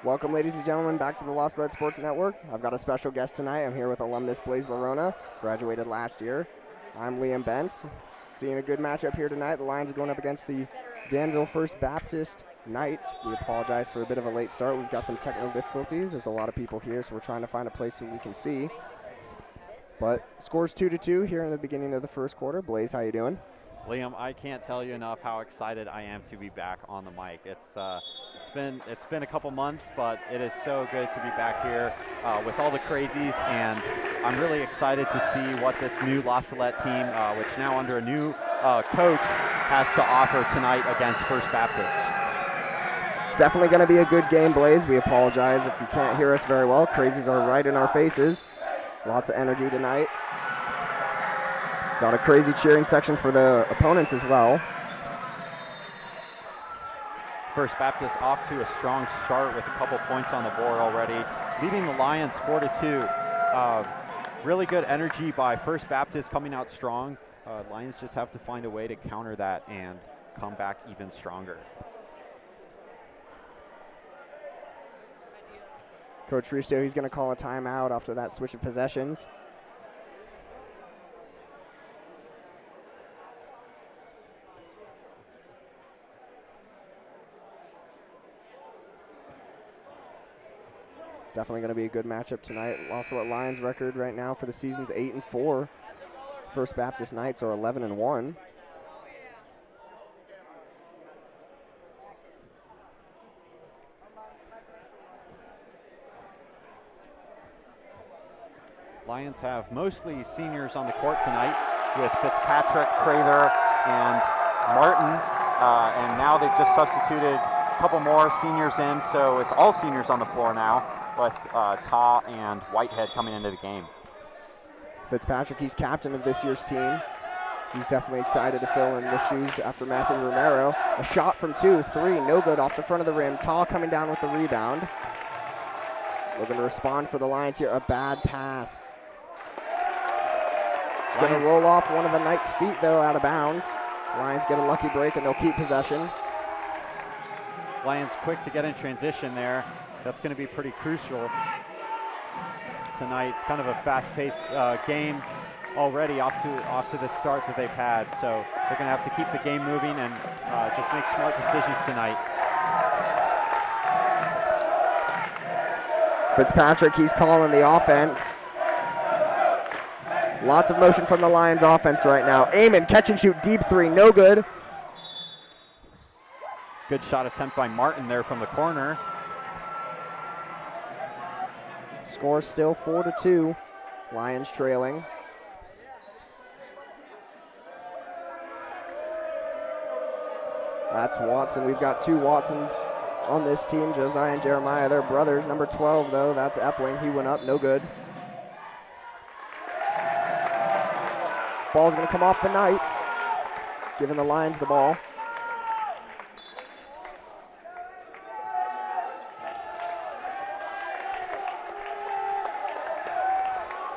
Welcome, ladies and gentlemen, back to the Salette Sports Network. I've got a special guest tonight. I'm here with alumnus Blaze Lerona, graduated last year. I'm Liam Bentz. Seeing a good matchup here tonight. The Lions are going up against the Danville First Baptist Knights. We apologize for a bit of a late start. We've got some technical difficulties. There's a lot of people here, so we're trying to find a place so we can see. But scores 2-2 here in the beginning of the first quarter. Blaze, how you doing? Liam, I can't tell you enough how excited I am to be back on the mic. It's been a couple months, but it is so good to be back here with all the crazies, and I'm really excited to see what this new La Salette team, which now under a new coach, has to offer tonight against First Baptist. It's definitely going to be a good game, Blaze. We apologize if you can't hear us very well. Crazies are right in our faces. Lots of energy tonight. Got a crazy cheering section for the opponents as well. First Baptist off to a strong start with a couple points on the board already, leading the Lions 4-2. Really good energy by First Baptist coming out strong. Lions just have to find a way to counter that and come back even stronger. Coach Risto, he's going to call a timeout after that switch of possessions. Definitely going to be a good matchup tonight. Also at Lions record right now for the season's 8-4. First Baptist Knights are 11-1. Lions have mostly seniors on the court tonight with Fitzpatrick, Prather, and Martin. And now they've just substituted a couple more seniors in, so it's all seniors on the floor now, with Ta and Whitehead coming into the game. Fitzpatrick, he's captain of this year's team. He's definitely excited to fill in the shoes after Matthew Romero. A shot from 2-3, no good off the front of the rim. Ta coming down with the rebound. Looking to respond for the Lions here. A bad pass. It's going to roll off one of the Knights' feet, though, out of bounds. Lions get a lucky break, and they'll keep possession. Lions quick to get in transition there. That's going to be pretty crucial tonight. It's kind of a fast-paced game already off to the start that they've had. So they're going to have to keep the game moving and just make smart decisions tonight. Fitzpatrick, he's calling the offense. Lots of motion from the Lions offense right now. Eamon, catch and shoot, deep three, no good. Good shot attempt by Martin there from the corner. Score still 4-2. Lions trailing. That's Watson. We've got two Watsons on this team, Josiah and Jeremiah. They're brothers. Number 12, though, that's Epling. He went up, no good. Ball's going to come off the Knights, giving the Lions the ball.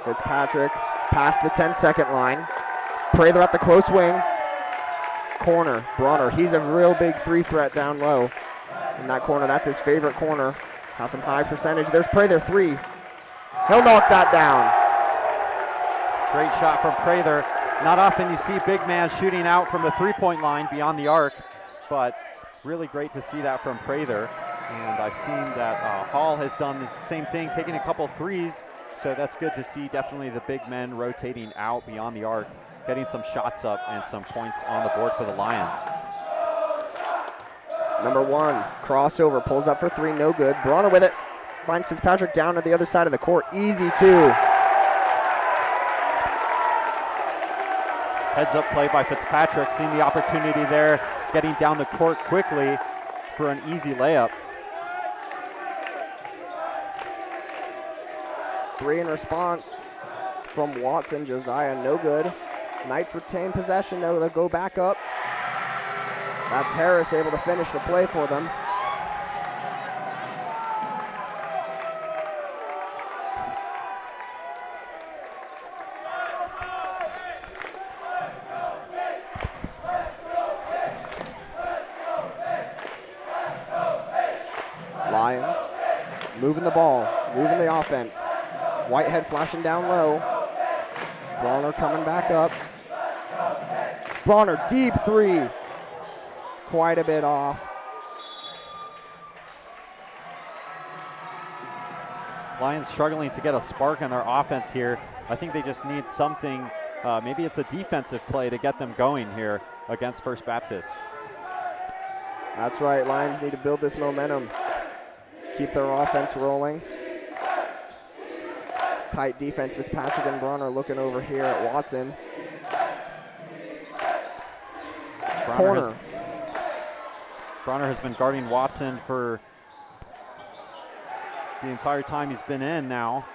Fitzpatrick past the 10-second line. Prather at the close wing. Corner, Bronner. He's a real big three threat down low. In that corner, that's his favorite corner. Has some high percentage. There's Prather, three. He'll knock that down. Great shot from Prather. Not often you see big man shooting out from the three-point line beyond the arc, but really great to see that from Prather. And I've seen that Hall has done the same thing, taking a couple threes, so that's good to see. Definitely the big men rotating out beyond the arc, getting some shots up and some points on the board for the Lions. Number 1, crossover, pulls up for three, no good. Bronner with it, finds Fitzpatrick down at the other side of the court. Easy two. Heads up play by Fitzpatrick, seeing the opportunity there, getting down the court quickly for an easy layup. Three in response from Watson. Josiah, no good. Knights retain possession, though. They'll go back up. That's Harris able to finish the play for them. Lions moving the ball, moving the offense. Whitehead flashing down low. Bronner coming back up. Bronner, deep three. Quite a bit off. Lions struggling to get a spark in their offense here. I think they just need something, maybe it's a defensive play to get them going here against First Baptist. That's right, Lions need to build this momentum. Keep their offense rolling. Tight defense. Fitzpatrick and Bronner looking over here at Watson. Corner. Bronner has been guarding Watson for the entire time he's been in now.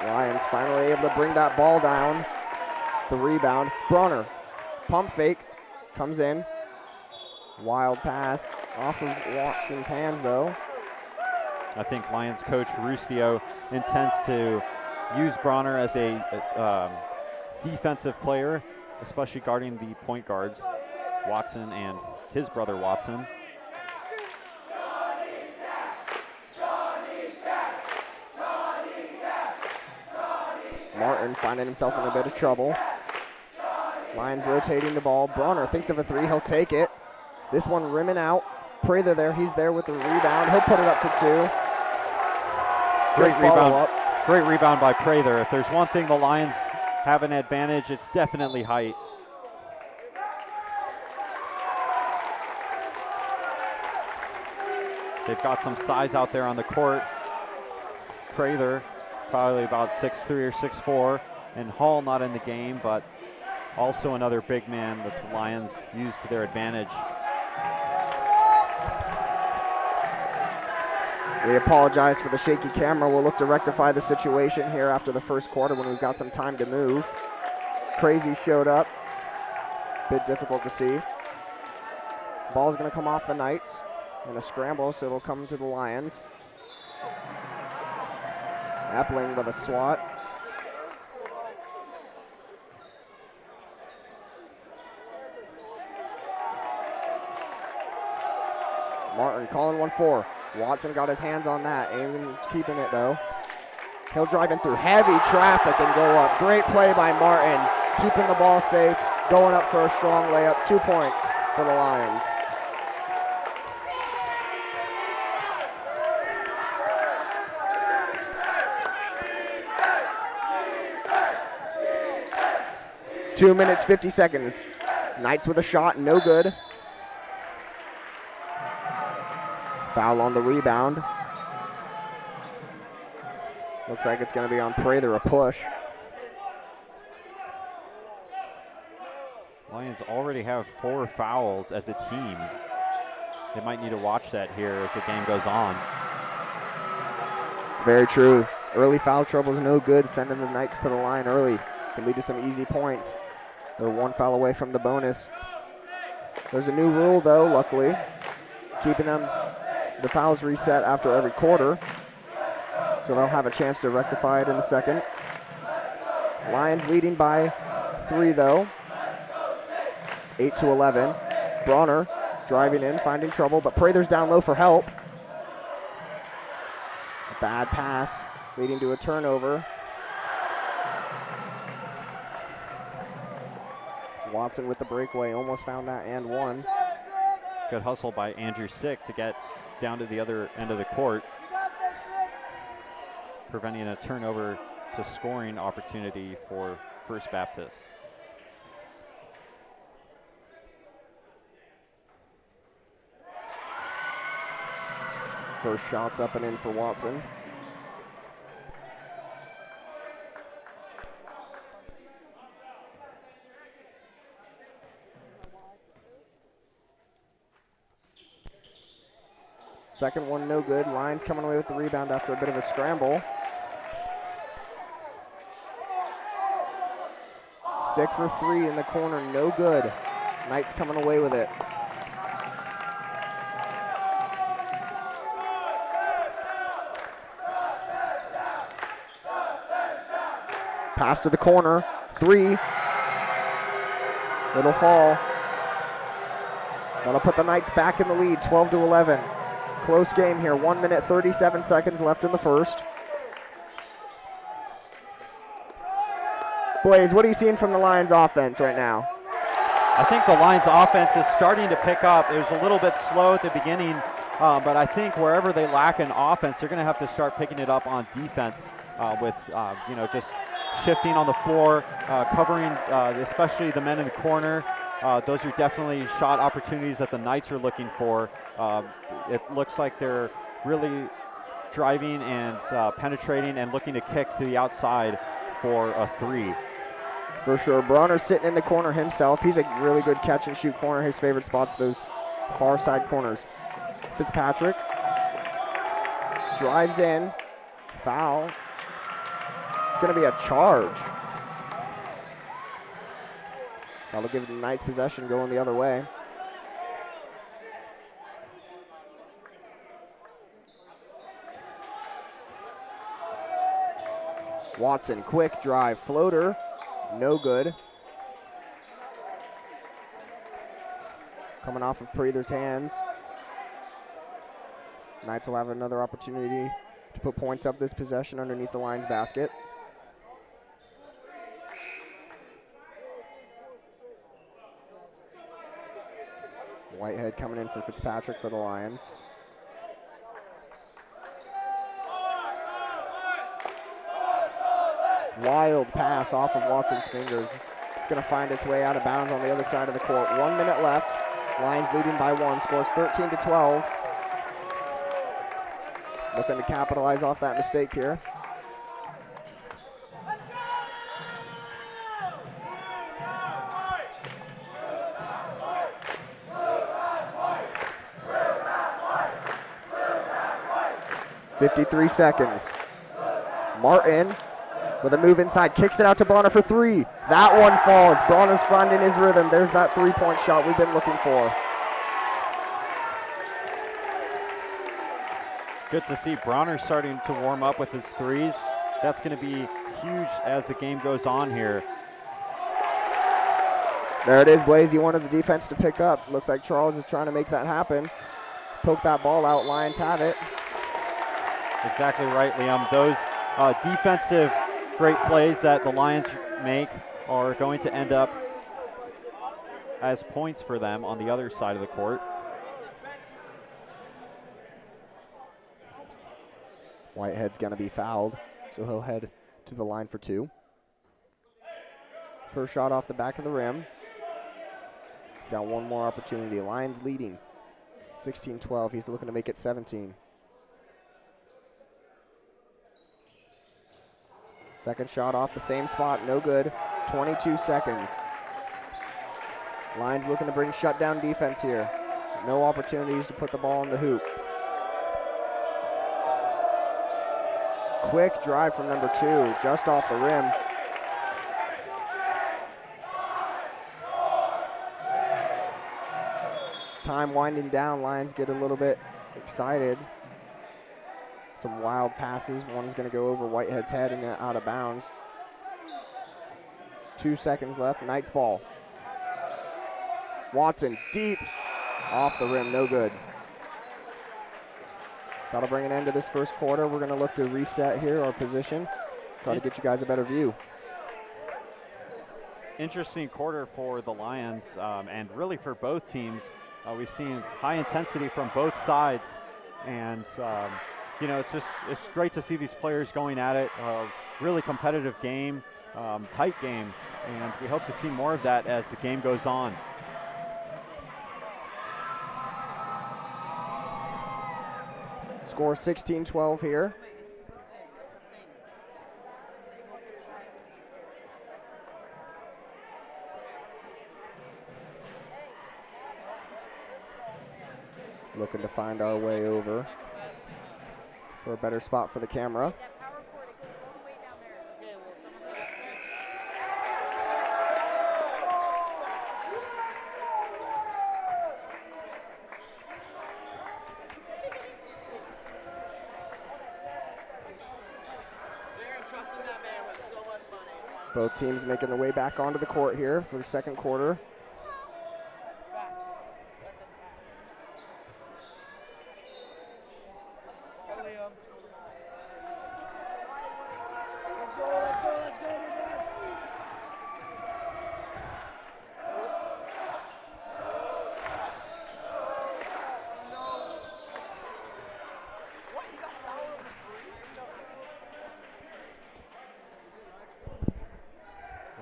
Lions finally able to bring that ball down. The rebound. Bronner, pump fake, comes in. Wild pass off of Watson's hands though. I think Lions coach Rustio intends to use Bronner as a defensive player, especially guarding the point guards, Watson and his brother Watson. Martin finding himself in a bit of trouble. Lions rotating the ball. Bronner thinks of a three, he'll take it. This one rimming out. Prather there, he's there with the rebound. He'll put it up for two. Great rebound. Great rebound by Prather. If there's one thing the Lions have an advantage, it's definitely height. They've got some size out there on the court. Prather, probably about 6'3" or 6'4", and Hall not in the game, but also another big man that the Lions use to their advantage. We apologize for the shaky camera. We'll look to rectify the situation here after the first quarter when we've got some time to move. Crazy showed up. Bit difficult to see. Ball's going to come off the Knights in a scramble, so it'll come to the Lions. Epling with a swat. Martin calling 1-4. Watson got his hands on that. Ames keeping it though. He'll drive in through heavy traffic and go up. Great play by Martin. Keeping the ball safe. Going up for a strong layup. 2 points for the Lions. Two minutes, 50 seconds. Knights with a shot, no good. Foul on the rebound. Looks like it's going to be on Prather, a push. Lions already have 4 fouls as a team. They might need to watch that here as the game goes on. Very true. Early foul trouble is no good. Sending the Knights to the line early can lead to some easy points. They're 1 foul away from the bonus. There's a new rule though, luckily, keeping them the fouls reset after every quarter, so they'll have a chance to rectify it in a second. Lions leading by 3 though, 8-11. Bronner driving in, finding trouble, but Prather's down low for help. A bad pass leading to a turnover. Watson with the breakaway, almost found that and one. Good hustle by Andrew Sick to get down to the other end of the court, preventing a turnover to scoring opportunity for First Baptist. First shot's up and in for Watson. Second one no good. Lions coming away with the rebound after a bit of a scramble. Sick for 3 in the corner, no good. Knights coming away with it. Pass to the corner, 3. It'll fall. That'll put the Knights back in the lead, 12-11. Close game here. 1 minute, 37 seconds left in the first. Blaze, what are you seeing from the Lions offense right now? I think the Lions offense is starting to pick up. It was a little bit slow at the beginning, but I think wherever they lack in offense, they're going to have to start picking it up on defense with, just shifting on the floor, covering especially the men in the corner. Those are definitely shot opportunities that the Knights are looking for. It looks like they're really driving and penetrating and looking to kick to the outside for a three. For sure. Bronner's sitting in the corner himself. He's a really good catch and shoot corner. His favorite spot's those far side corners. Fitzpatrick drives in. Foul. It's going to be a charge. That'll give the Knights possession going the other way. Watson, quick drive, floater, no good. Coming off of Prather's hands. Knights will have another opportunity to put points up this possession underneath the Lions basket. Whitehead coming in for Fitzpatrick for the Lions. Wild pass off of Watson's fingers. It's going to find its way out of bounds on the other side of the court. 1 minute left. Lions leading by 1. Scores 13-12. Looking to capitalize off that mistake here. .53 seconds. Martin with a move inside, kicks it out to Bronner for three. That one falls. Bronner's finding his rhythm. There's that three-point shot we've been looking for. Good to see Bronner starting to warm up with his threes. That's going to be huge as the game goes on here. There it is, Blaze. You wanted the defense to pick up. Looks like Charles is trying to make that happen. Poke that ball out. Lions have it. Exactly right, Liam. Those defensive great plays that the Lions make are going to end up as points for them on the other side of the court. Whitehead's going to be fouled, so he'll head to the line for two. First shot off the back of the rim. He's got one more opportunity. Lions leading 16-12. He's looking to make it 17. Second shot off the same spot, no good. 22 seconds. Lions looking to bring shutdown defense here. No opportunities to put the ball in the hoop. Quick drive from number two, just off the rim. Time winding down, Lions get a little bit excited. Some wild passes. One's going to go over Whitehead's head and out of bounds. 2 seconds left. Knights ball. Watson deep off the rim. No good. That'll bring an end to this first quarter. We're going to look to reset here our position. Try to get you guys a better view. Interesting quarter for the Lions and really for both teams. We've seen high intensity from both sides, and it's great to see these players going at it. Really competitive game, tight game, and we hope to see more of that as the game goes on. Score 16-12 here. Looking to find our way over for a better spot for the camera. Both teams making their way back onto the court here for the second quarter.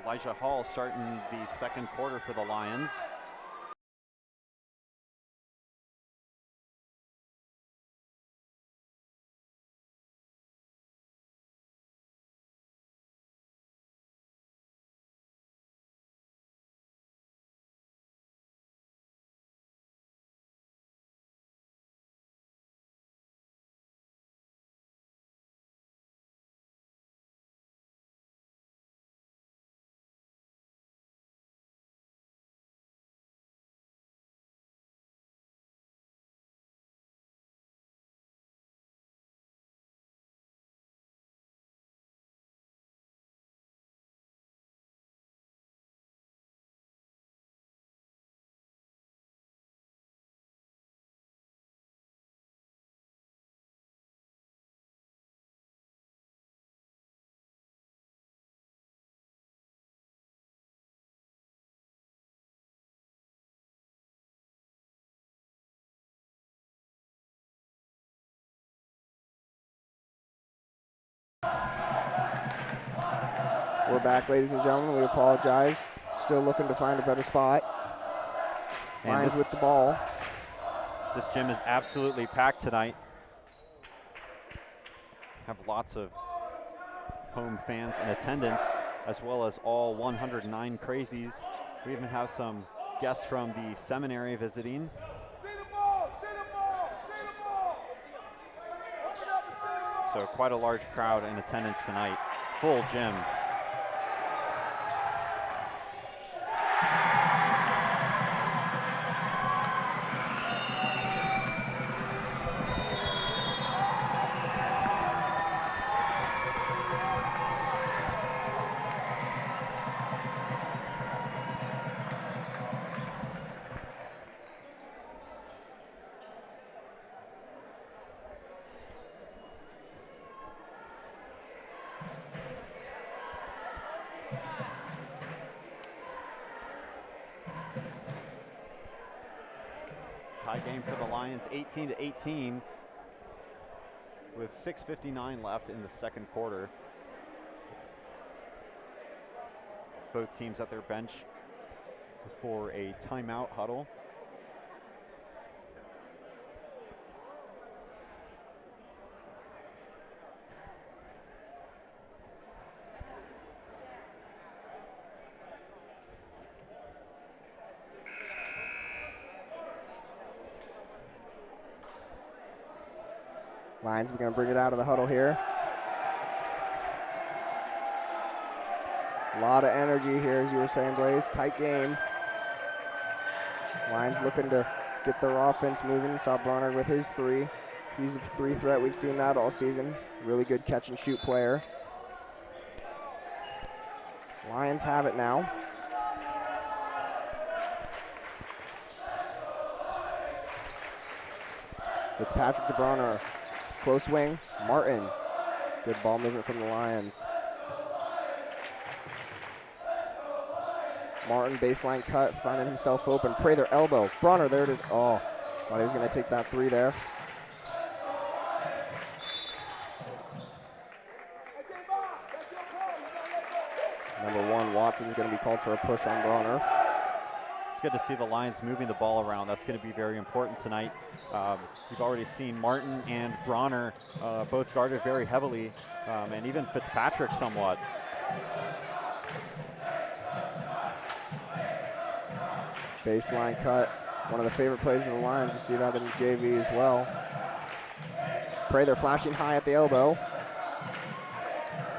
Elijah Hall starting the second quarter for the Lions. We're back, ladies and gentlemen. We apologize. Still looking to find a better spot. Lions with the ball. This gym is absolutely packed tonight. Have lots of home fans in attendance, as well as all 109 crazies. We even have some guests from the seminary visiting. So quite a large crowd in attendance tonight. Full gym. Tie game for the Lions, 18-18, with 6:59 left in the second quarter. Both teams at their bench for a timeout huddle. Lions are going to bring it out of the huddle here. A lot of energy here, as you were saying, Blaze. Tight game. Lions looking to get their offense moving. Saw Bronner with his three. He's a three threat. We've seen that all season. Really good catch and shoot player. Lions have it now. It's Patrick DeBronner. Close wing, Martin. Good ball movement from the Lions. Martin, baseline cut, finding himself open. Prather, elbow. Bronner, there it is. Oh, thought he was going to take that three there. Number 1, Watson's going to be called for a push on Bronner. It's good to see the Lions moving the ball around. That's going to be very important tonight. You've already seen Martin and Bronner both guarded very heavily, and even Fitzpatrick somewhat. Baseline cut. One of the favorite plays of the Lions. You see that in the JV as well. Prather flashing high at the elbow.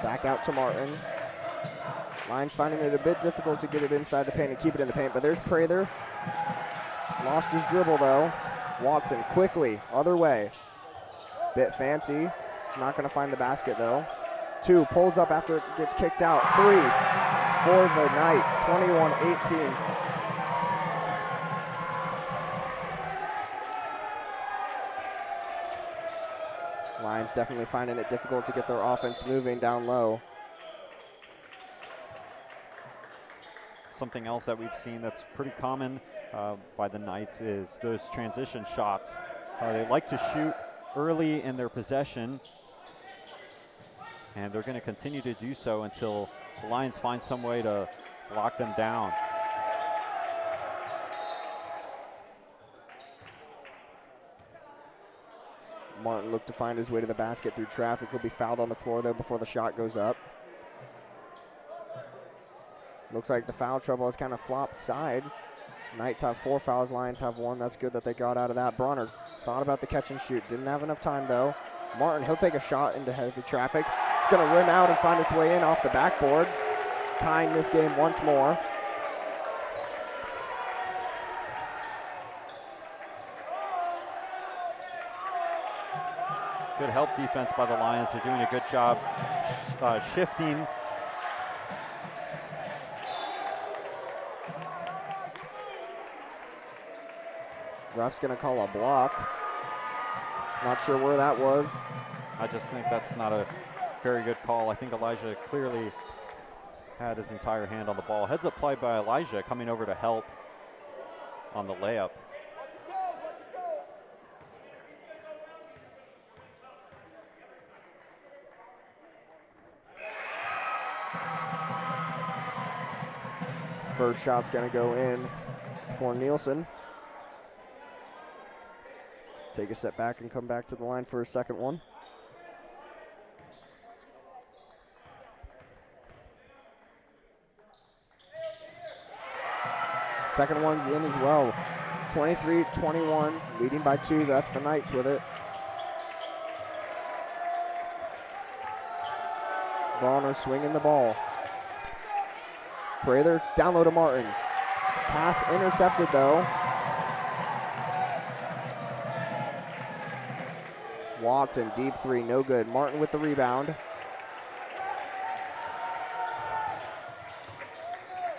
Back out to Martin. Lions finding it a bit difficult to get it inside the paint and keep it in the paint, but there's Prather. Lost his dribble though. Watson quickly, other way. Bit fancy. Not going to find the basket though. 2, pulls up after it gets kicked out. 3 for the Knights, 21-18. Lions definitely finding it difficult to get their offense moving down low. Something else that we've seen that's pretty common by the Knights is those transition shots. They like to shoot early in their possession, and they're going to continue to do so until the Lions find some way to lock them down. Martin looked to find his way to the basket through traffic. He'll be fouled on the floor, though, before the shot goes up. Looks like the foul trouble has kind of flopped sides. Knights have 4 fouls, Lions have 1. That's good that they got out of that. Bronner thought about the catch and shoot. Didn't have enough time, though. Martin, he'll take a shot into heavy traffic. It's going to rim out and find its way in off the backboard, tying this game once more. Good help defense by the Lions. They're doing a good job shifting. Ref's going to call a block. Not sure where that was. I just think that's not a very good call. I think Elijah clearly had his entire hand on the ball. Heads up play by Elijah coming over to help on the layup. First shot's going to go in for Nielsen. Take a step back and come back to the line for a second one. Second one's in as well. 23-21, leading by 2. That's the Knights with it. Bronner swinging the ball. Prather down low to Martin. Pass intercepted though. Watson, deep 3, no good. Martin with the rebound.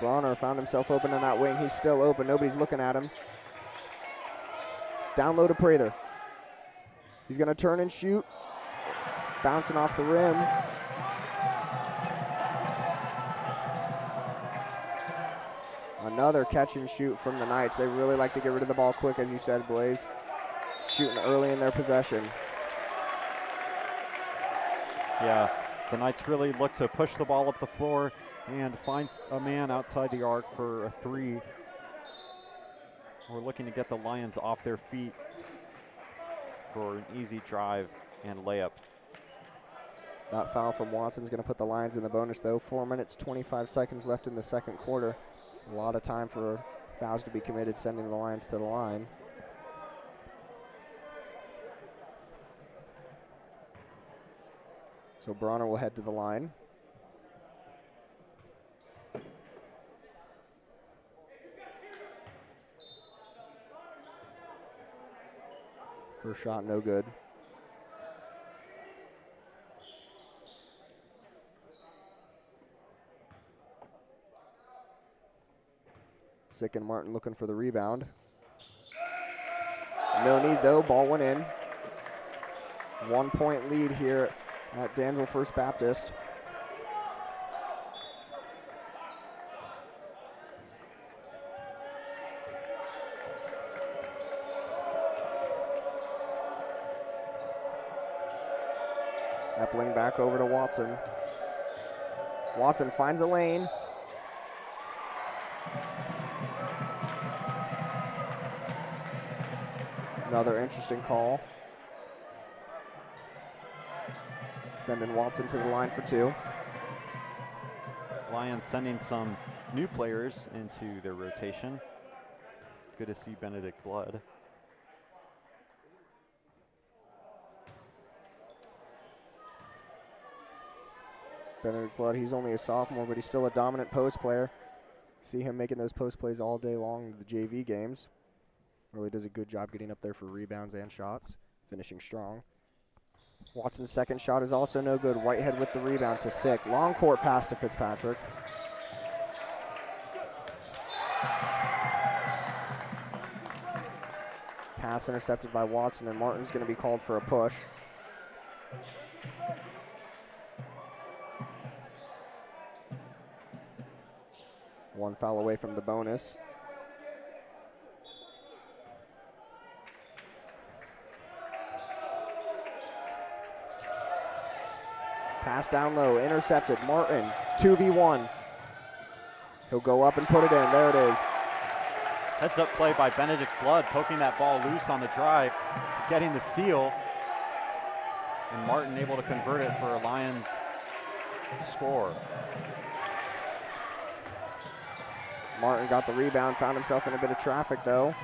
Bronner found himself open in that wing. He's still open. Nobody's looking at him. Down low to Prather. He's going to turn and shoot. Bouncing off the rim. Another catch and shoot from the Knights. They really like to get rid of the ball quick, as you said, Blaze. Shooting early in their possession. Yeah, the Knights really look to push the ball up the floor and find a man outside the arc for a 3. We're looking to get the Lions off their feet for an easy drive and layup. That foul from Watson is going to put the Lions in the bonus, though. 4 minutes, 25 seconds left in the second quarter. A lot of time for fouls to be committed, sending the Lions to the line. So Bronner will head to the line. First shot, no good. Sick and Martin looking for the rebound. No need though, ball went in. 1 point lead here at Danville First Baptist. Epling back over to Watson. Watson finds a lane. Another interesting call. Sending Watson to the line for 2. Lions sending some new players into their rotation. Good to see Benedict Blood. Benedict Blood, he's only a sophomore, but he's still a dominant post player. See him making those post plays all day long in the JV games. Really does a good job getting up there for rebounds and shots, finishing strong. Watson's second shot is also no good. Whitehead with the rebound to Sick. Long court pass to Fitzpatrick. Pass intercepted by Watson, and Martin's going to be called for a push. One foul away from the bonus. Pass down low, intercepted. Martin, 2v1. He'll go up and put it in. There it is. Heads up play by Benedict Blood, poking that ball loose on the drive, getting the steal. And Martin able to convert it for a Lions score. Martin got the rebound, found himself in a bit of traffic though.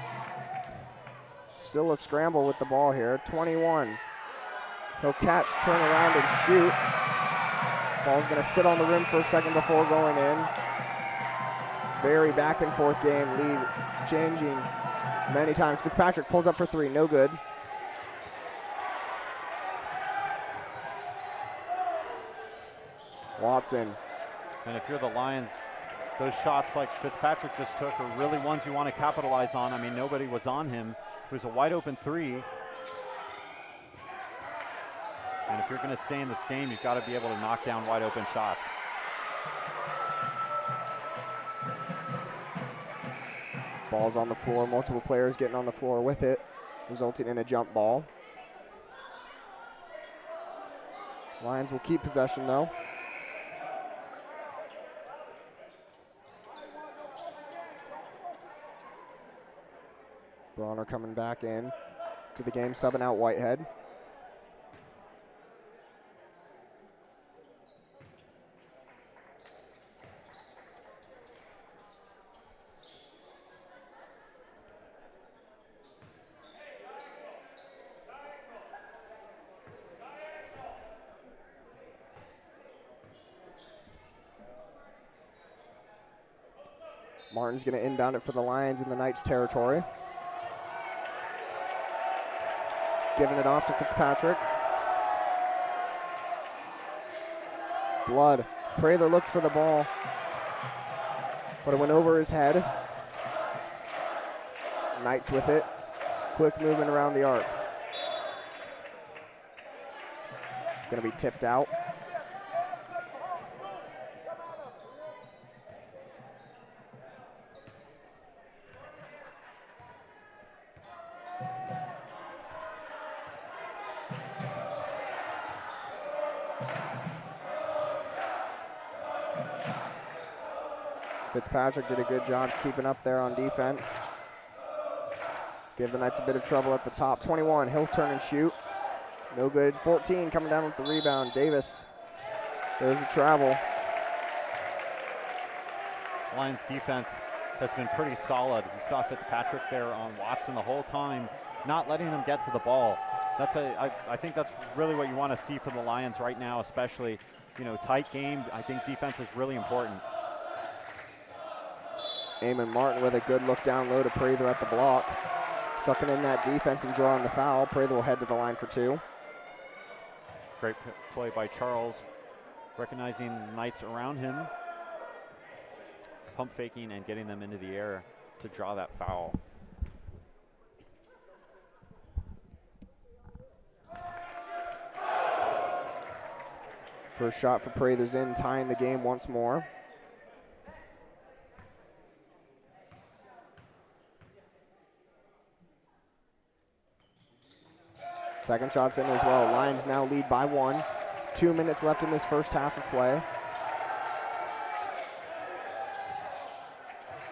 Still a scramble with the ball here. 21. He'll catch, turn around, and shoot. Ball's gonna sit on the rim for a second before going in. Very back and forth game, lead changing many times. Fitzpatrick pulls up for three, no good. Watson. And if you're the Lions, those shots like Fitzpatrick just took are really ones you want to capitalize on. I mean, nobody was on him. It was a wide open three. And if you're going to stay in this game, you've got to be able to knock down wide open shots. Ball's on the floor, multiple players getting on the floor with it, resulting in a jump ball. Lions will keep possession though. Bronner coming back in to the game, subbing out Whitehead. Martin's going to inbound it for the Lions in the Knights territory. Giving it off to Fitzpatrick. Blood. Prather looked for the ball, but it went over his head. Knights with it. Quick movement around the arc. Going to be tipped out. Fitzpatrick did a good job keeping up there on defense. Give the Knights a bit of trouble at the top. 21, he'll turn and shoot. No good. 14 coming down with the rebound. Davis. There's the travel. Lions defense has been pretty solid. We saw Fitzpatrick there on Watson the whole time, not letting him get to the ball. I think that's really what you want to see from the Lions right now, especially, tight game. I think defense is really important. Eamon Martin with a good look down low to Prather at the block. Sucking in that defense and drawing the foul. Prather will head to the line for two. Great play by Charles, recognizing Knights around him, pump faking and getting them into the air to draw that foul. First shot for Prather's in, tying the game once more. Second shot's in as well. Lions now lead by 1. 2 minutes left in this first half of play.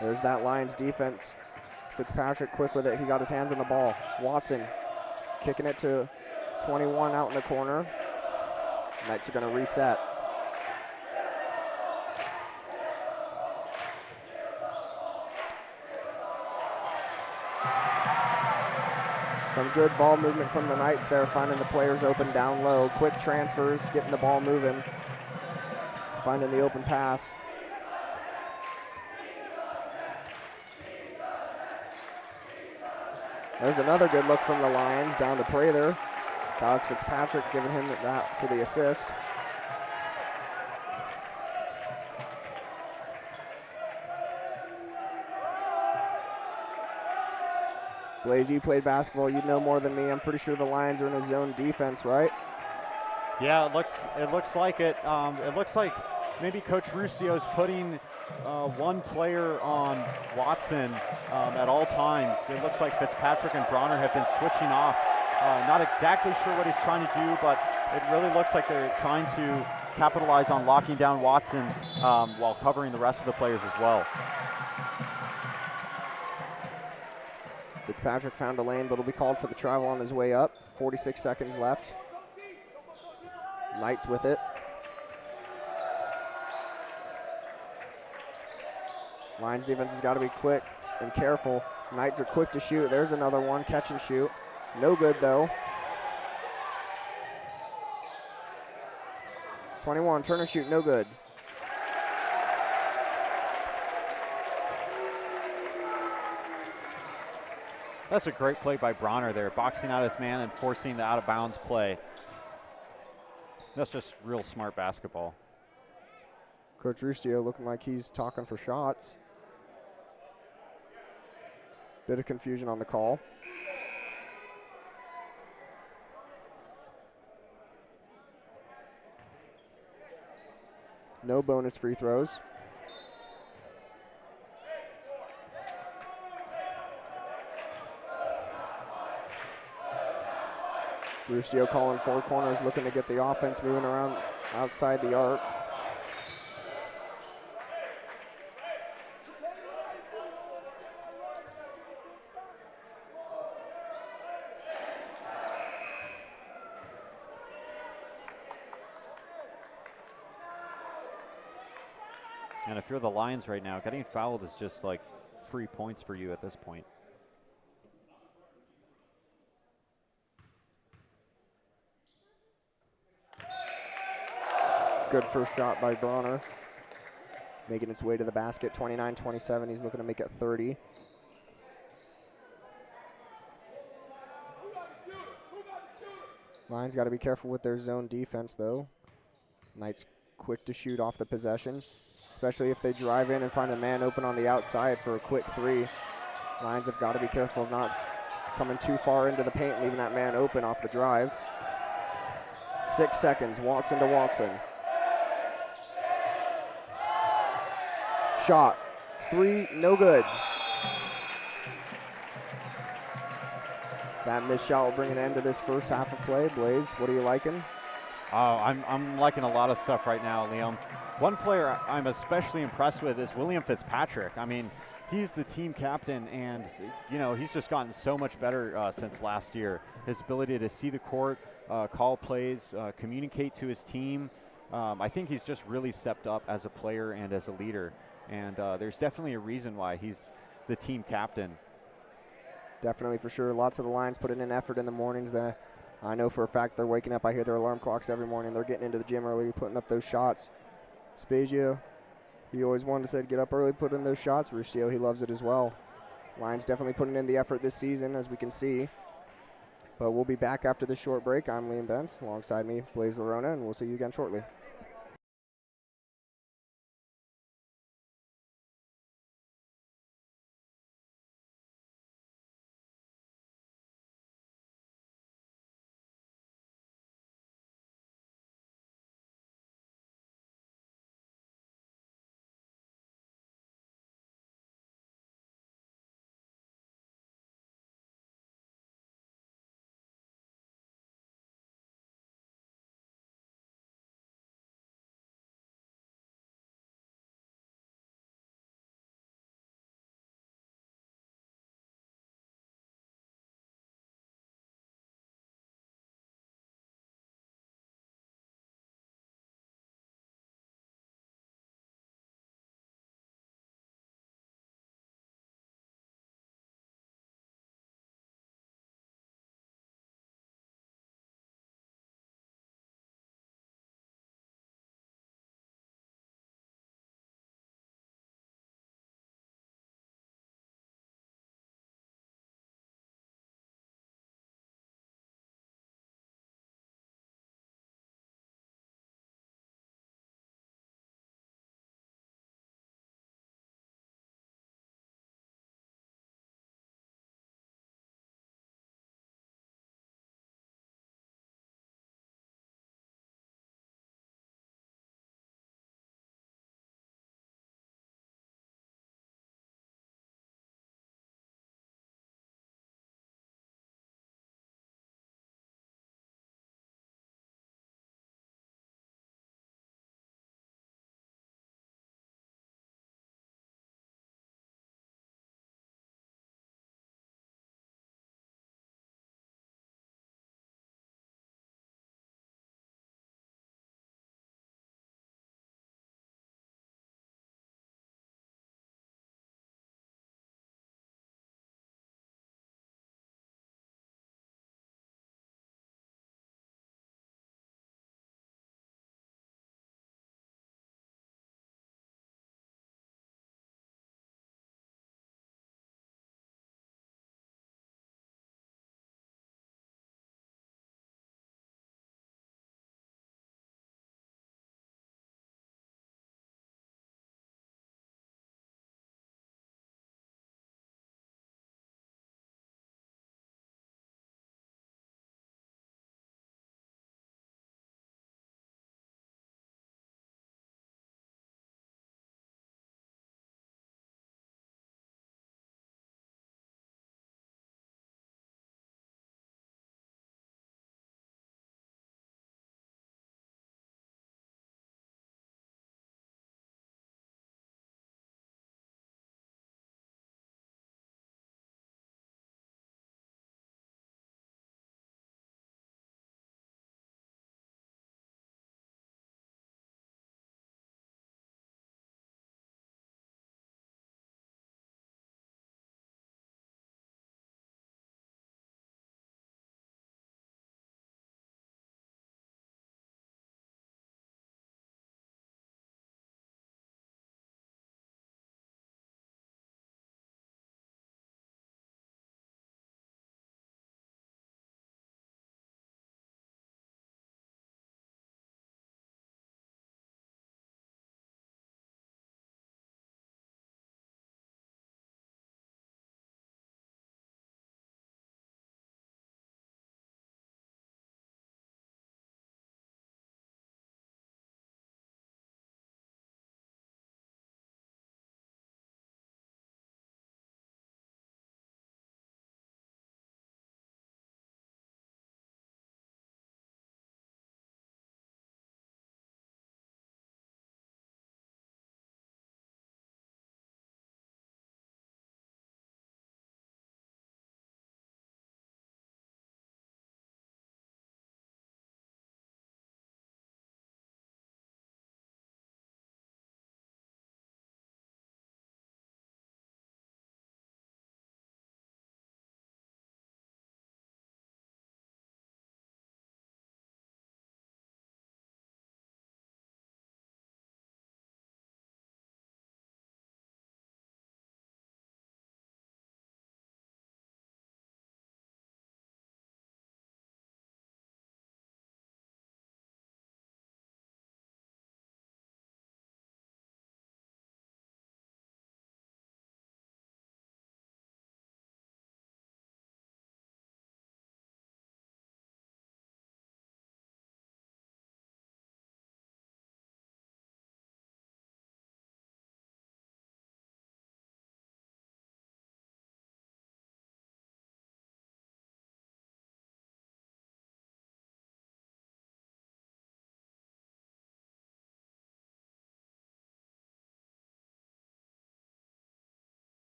There's that Lions defense. Fitzpatrick quick with it. He got his hands on the ball. Watson kicking it to 21 out in the corner. Knights are going to reset. Some good ball movement from the Knights there, finding the players open down low. Quick transfers, getting the ball moving. Finding the open pass. There's another good look from the Lions, down to Prather. That was Fitzpatrick giving him that for the assist. Blaze, you played basketball. You'd know more than me. I'm pretty sure the Lions are in a zone defense, right? Yeah, it looks like it. It looks like maybe Coach Ruscio's putting one player on Watson at all times. It looks like Fitzpatrick and Bronner have been switching off. Not exactly sure what he's trying to do, but it really looks like they're trying to capitalize on locking down Watson while covering the rest of the players as well. Fitzpatrick found a lane, but will be called for the travel on his way up. 46 seconds left. Knghts with it. Lions defense has got to be quick and careful. Knghts are quick to shoot. There's another one, catch and shoot. No good though. 21, turn and shoot, no good. That's a great play by Bronner there, boxing out his man and forcing the out of bounds play. That's just real smart basketball. Coach Rustio looking like he's talking for shots. Bit of confusion on the call. No bonus free throws. Rustio calling four corners, looking to get the offense moving around outside the arc. And if you're the Lions right now, getting fouled is just like free points for you at this point. Good first shot by Bronner. Making its way to the basket, 29-27. He's looking to make it 30. Lions got to be careful with their zone defense, though. Knghts quick to shoot off the possession, especially if they drive in and find a man open on the outside for a quick three. Lions have got to be careful of not coming too far into the paint, leaving that man open off the drive. 6 seconds, Watson to Watson. Shot, three, no good. That missed shot will bring an end to this first half of play. Blaze, what are you liking? Oh, I'm liking a lot of stuff right now, Liam. One player I'm especially impressed with is William Fitzpatrick. I mean, he's the team captain, and you know he's just gotten so much better since last year. His ability to see the court, call plays, communicate to his team. I think he's just really stepped up as a player and as a leader. And there's definitely a reason why he's the team captain. Definitely, for sure. Lots of the Lions putting in effort in the mornings. I know for a fact they're waking up. I hear their alarm clocks every morning. They're getting into the gym early, putting up those shots. Spezia, he always wanted to say get up early, put in those shots. Rustio, he loves it as well. Lions definitely putting in the effort this season, as we can see. But we'll be back after this short break. I'm Liam Bentz. Alongside me, Blaze Lerona, and we'll see you again shortly.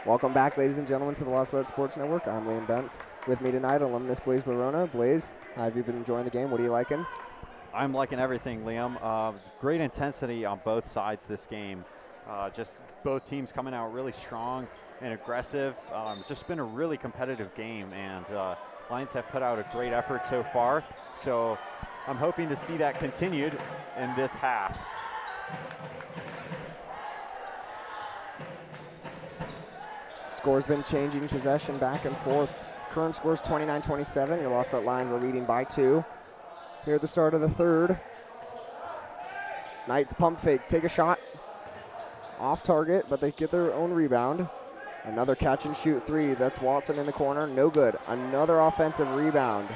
Welcome back, ladies and gentlemen, to the Salette Sports Network. I'm Liam Bentz. With me tonight, alumnus Blaze Lerona. Blaze, how have you been enjoying the game? What are you liking? I'm liking everything, Liam. Great intensity on both sides this game. Just both teams coming out really strong and aggressive. It's just been a really competitive game, and Lions have put out a great effort so far. So I'm hoping to see that continued in this half. Score's been changing possession back and forth. Current score's 29-27. Your Salette Lions are leading by 2. Here at the start of the third. Knghts pump fake, take a shot. Off target, but they get their own rebound. Another catch and shoot 3. That's Watson in the corner, no good. Another offensive rebound.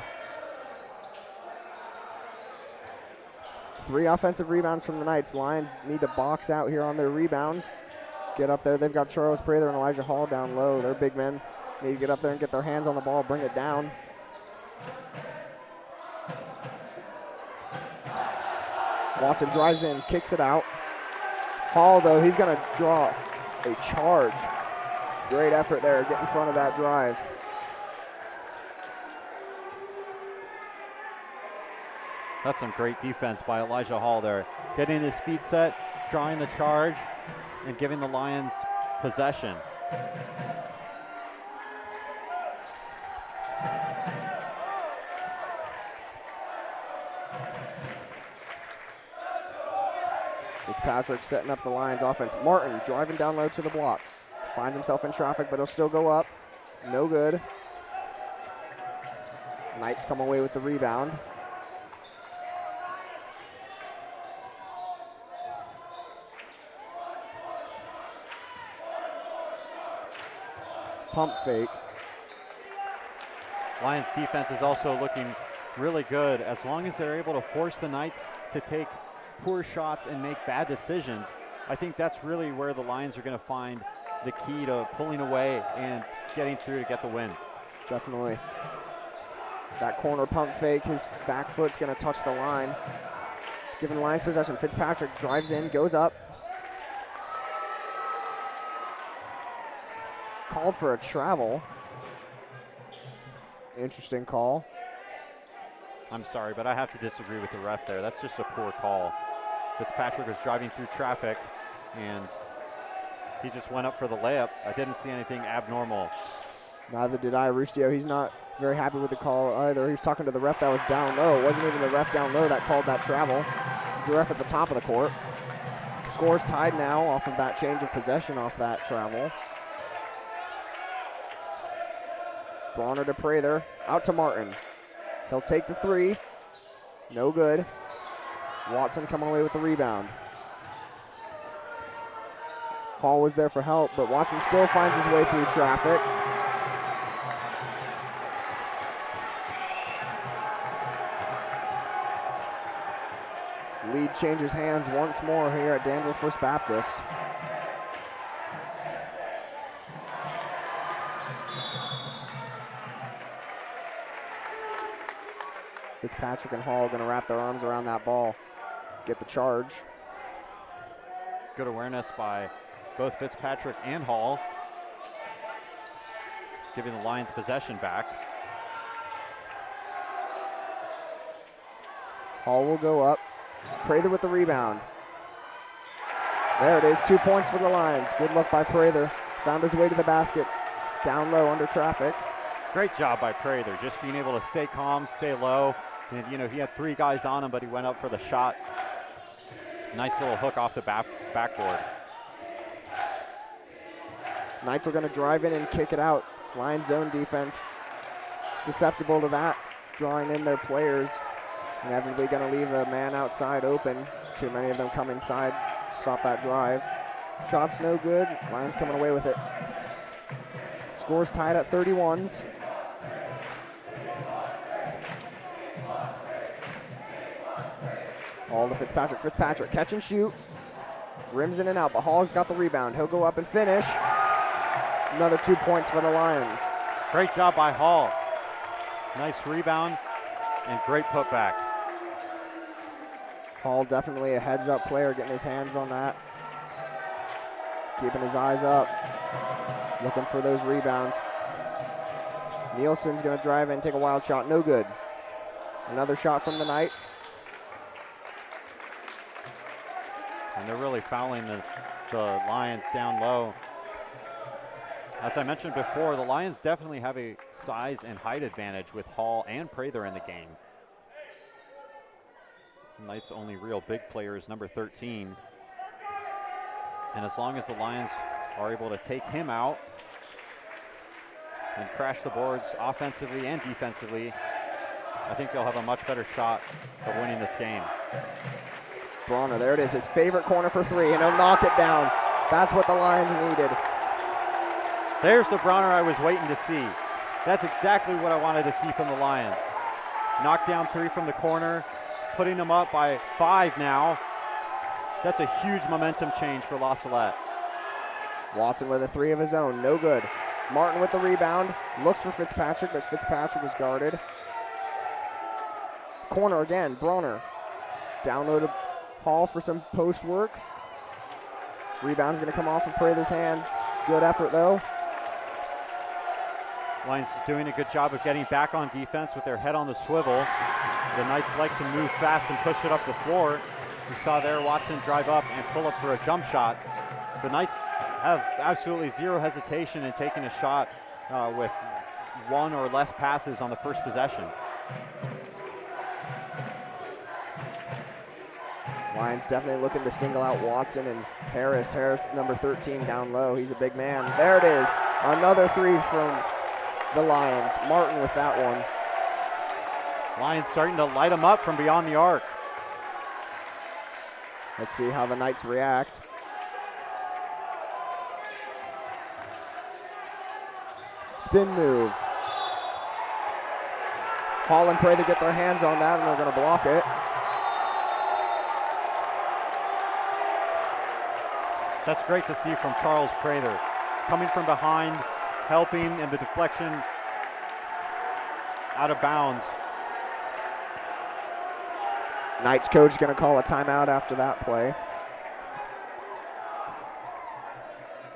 3 offensive rebounds from the Knghts. Lions need to box out here on their rebounds. Get up there. They've got Charles Prather and Elijah Hall down low. They're big men. Need to get up there and get their hands on the ball, bring it down. Watson drives in, kicks it out. Hall, though, he's going to draw a charge. Great effort there, get in front of that drive. That's some great defense by Elijah Hall there. Getting his feet set, drawing the charge, and giving the Lions possession. Fitzpatrick setting up the Lions offense. Martin driving down low to the block. Finds himself in traffic, but he'll still go up. No good. Knghts come away with the rebound. Pump fake. Lions defense is also looking really good as long as they're able to force the Knghts to take poor shots and make bad decisions. I think that's really where the Lions are going to find the key to pulling away and getting through to get the win. Definitely. That corner pump fake, his back foot's going to touch the line. Giving the Lions possession. Fitzpatrick drives in, goes up. Called for a travel. Interesting call. I'm sorry, but I have to disagree with the ref there. That's just a poor call. Fitzpatrick was driving through traffic, and he just went up for the layup. I didn't see anything abnormal. Neither did I. Rustio, he's not very happy with the call either. He's talking to the ref that was down low. It wasn't even the ref down low that called that travel. It's the ref at the top of the court. Score's tied now off of that change of possession off that travel. Bronner to Prather, out to Martin. He'll take the 3. No good. Watson coming away with the rebound. Hall was there for help, but Watson still finds his way through traffic. Lead changes hands once more here at Danville First Baptist. Fitzpatrick and Hall are going to wrap their arms around that ball, get the charge. Good awareness by both Fitzpatrick and Hall, giving the Lions possession back. Hall will go up. Prather with the rebound. There it is, 2 points for the Lions. Good luck by Prather. Found his way to the basket. Down low under traffic. Great job by Prather, just being able to stay calm, stay low. And, you know, he had 3 guys on him, but he went up for the shot. Nice little hook off the backboard. Knghts are going to drive in and kick it out. Lions zone defense susceptible to that, drawing in their players. Inevitably going to leave a man outside open. Too many of them come inside, stop that drive. Shot's no good. Lions coming away with it. Score's tied at 31s. Hall to Fitzpatrick. Fitzpatrick, catch and shoot. Rims in and out, but Hall's got the rebound. He'll go up and finish. Another 2 points for the Lions. Great job by Hall. Nice rebound and great putback. Hall definitely a heads-up player, getting his hands on that. Keeping his eyes up. looking for those rebounds. Nielsen's going to drive in, take a wild shot, no good. Another shot from the Knights. And they're really fouling the Lions down low. As I mentioned before, the Lions definitely have a size and height advantage with Hall and Prather in the game. Knights' only real big player is number 13. And as long as the Lions are able to take him out and crash the boards offensively and defensively, I think they'll have a much better shot of winning this game. Bronner, there it is, his favorite corner for three, and he'll knock it down. That's what the Lions needed. There's the Bronner I was waiting to see. That's exactly what I wanted to see from the Lions. Knockdown three from the corner, putting them up by 5 now. That's a huge momentum change for La Salette. Watson with a three of his own, no good. Martin with the rebound, looks for Fitzpatrick, but Fitzpatrick was guarded. Corner again, Bronner. Down low to Hall for some post work. Rebound's gonna come off of Prather's hands. Good effort though. Lions doing a good job of getting back on defense with their head on the swivel. The Knights like to move fast and push it up the floor. We saw there Watson drive up and pull up for a jump shot. The Knights have absolutely zero hesitation in taking a shot with 1 or less passes on the first possession. Lions definitely looking to single out Watson and Harris. Harris, number 13, down low. He's a big man. There it is. Another three from the Lions. Martin with that one. Lions starting to light them up from beyond the arc. Let's see how the Knights react. Spin move. Hall and Prather get their hands on that, and they're going to block it. That's great to see from Charles Prather. Coming from behind, helping, and the deflection out of bounds. Knights coach going to call a timeout after that play.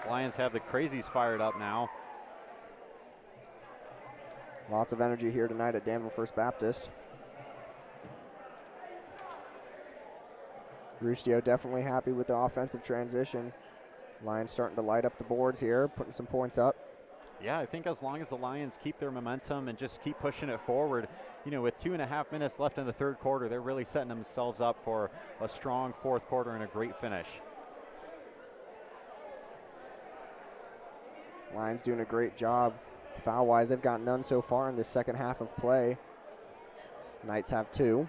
Lions have the crazies fired up now. Lots of energy here tonight at Danville First Baptist. Rustio definitely happy with the offensive transition. Lions starting to light up the boards here, putting some points up. Yeah, I think as long as the Lions keep their momentum and just keep pushing it forward, you know, with 2.5 minutes left in the third quarter, they're really setting themselves up for a strong fourth quarter and a great finish. Lions doing a great job. Foul-wise, they've got none so far in this second half of play. Knights have 2.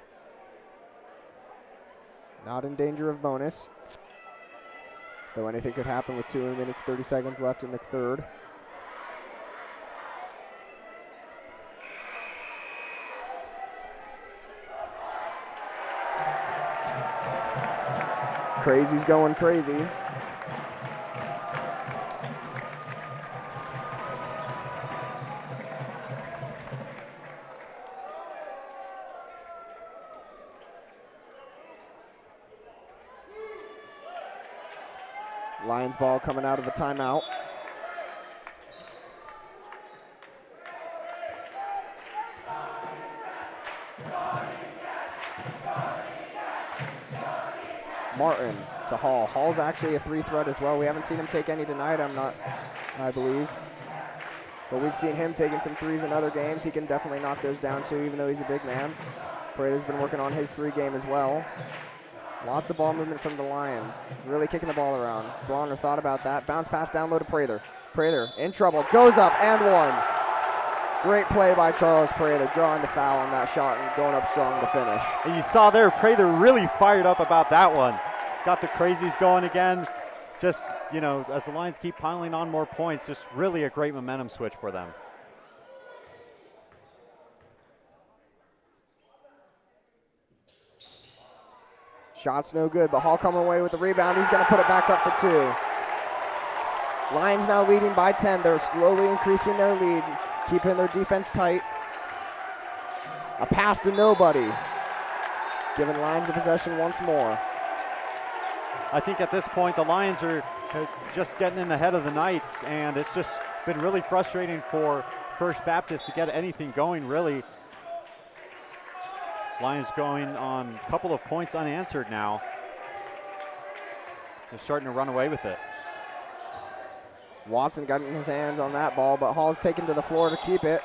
Not in danger of bonus, though anything could happen with 2 minutes, 30 seconds left in the third. Crazy's going crazy. Lions ball coming out of the timeout. Martin to Hall. Hall's actually a 3 threat as well. We haven't seen him take any tonight, I believe. But we've seen him taking some threes in other games. He can definitely knock those down too, even though he's a big man. Prather's been working on his 3 game as well. Lots of ball movement from the Lions. Really kicking the ball around. Bronner thought about that. Bounce pass down low to Prather. Prather in trouble. Goes up and one. Great play by Charles Prather, drawing the foul on that shot and going up strong to finish. And you saw there, Prather really fired up about that one. Got the crazies going again. Just, you know, as the Lions keep piling on more points, just really a great momentum switch for them. Shot's no good, but Hall coming away with the rebound. He's going to put it back up for 2. Lions now leading by 10. They're slowly increasing their lead, keeping their defense tight. A pass to nobody, giving Lions the possession once more. I think at this point the Lions are just getting in the head of the Knights, and it's just been really frustrating for First Baptist to get anything going, really. Lions going on a couple of points unanswered now. They're starting to run away with it. Watson got his hands on that ball, but Hall's taken to the floor to keep it.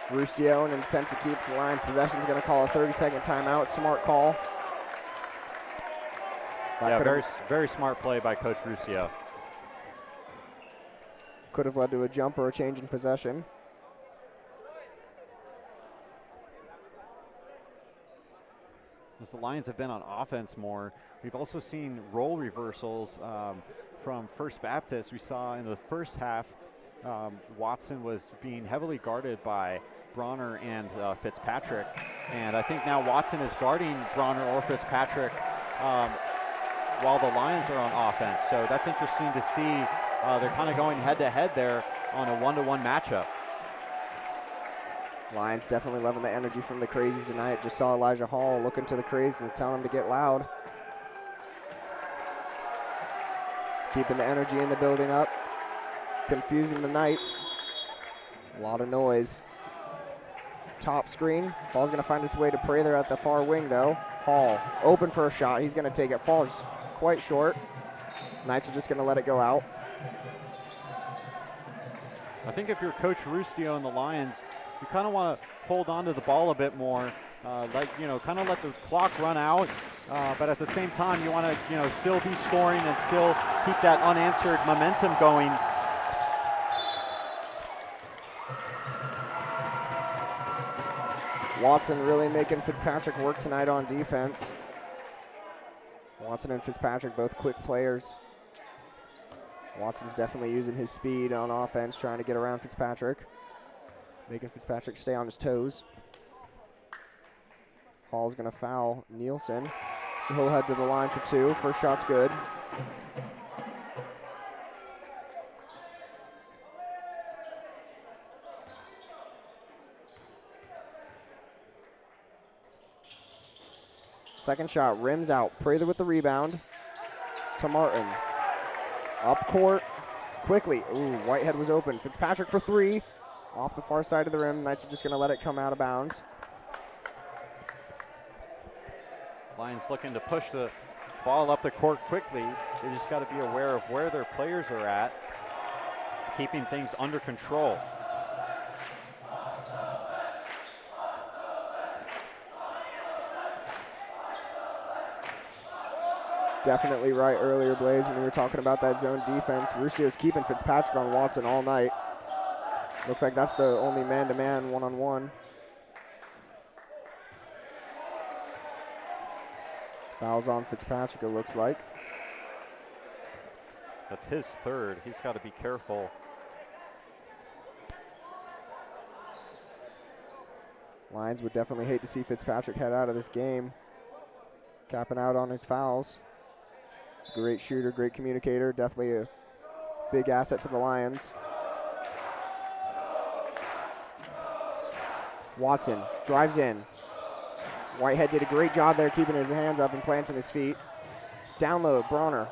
Ruscio, in an attempt to keep the Lions' possession, is going to call a 30-second timeout. Smart call. Yeah, very smart play by Coach Ruscio. Could have led to a jump or a change in possession. As the Lions have been on offense more, we've also seen role reversals from First Baptist. We saw in the first half, Watson was being heavily guarded by Bronner and Fitzpatrick. And I think now Watson is guarding Bronner or Fitzpatrick while the Lions are on offense. So that's interesting to see. They're kind of going head-to-head there on a one-to-one matchup. Lions definitely loving the energy from the Crazies tonight. Just saw Elijah Hall looking to the Crazies and telling them to get loud. Keeping the energy in the building up. Confusing the Knights. A lot of noise. Top screen. Ball's going to find its way to Prather at the far wing, though. Hall open for a shot. He's going to take it. Falls quite short. Knights are just going to let it go out. I think if you're Coach Ruscio and the Lions, you kind of want to hold on to the ball a bit more, kind of let the clock run out, but at the same time, you want to, still be scoring and still keep that unanswered momentum going. Watson really making Fitzpatrick work tonight on defense. Watson and Fitzpatrick, both quick players. Watson's definitely using his speed on offense, trying to get around Fitzpatrick, making Fitzpatrick stay on his toes. Hall's going to foul Nielsen, so he'll head to the line for two. First shot's good. Second shot, rims out. Prather with the rebound to Martin. Up court, quickly. Ooh, Whitehead was open. Fitzpatrick for three. Off the far side of the rim. Knights are just going to let it come out of bounds. Lions looking to push the ball up the court quickly. They just got to be aware of where their players are at, keeping things under control. Definitely right earlier, Blaze, when we were talking about that zone defense. Ruscio's keeping Fitzpatrick on Watson all night. Looks like that's the only man-to-man, one-on-one. Fouls on Fitzpatrick, it looks like. That's his third. He's got to be careful. Lions would definitely hate to see Fitzpatrick head out of this game. Capping out on his fouls. He's a great shooter, great communicator, definitely a big asset to the Lions. Watson drives in. Whitehead did a great job there keeping his hands up and planting his feet. Download, Bronner.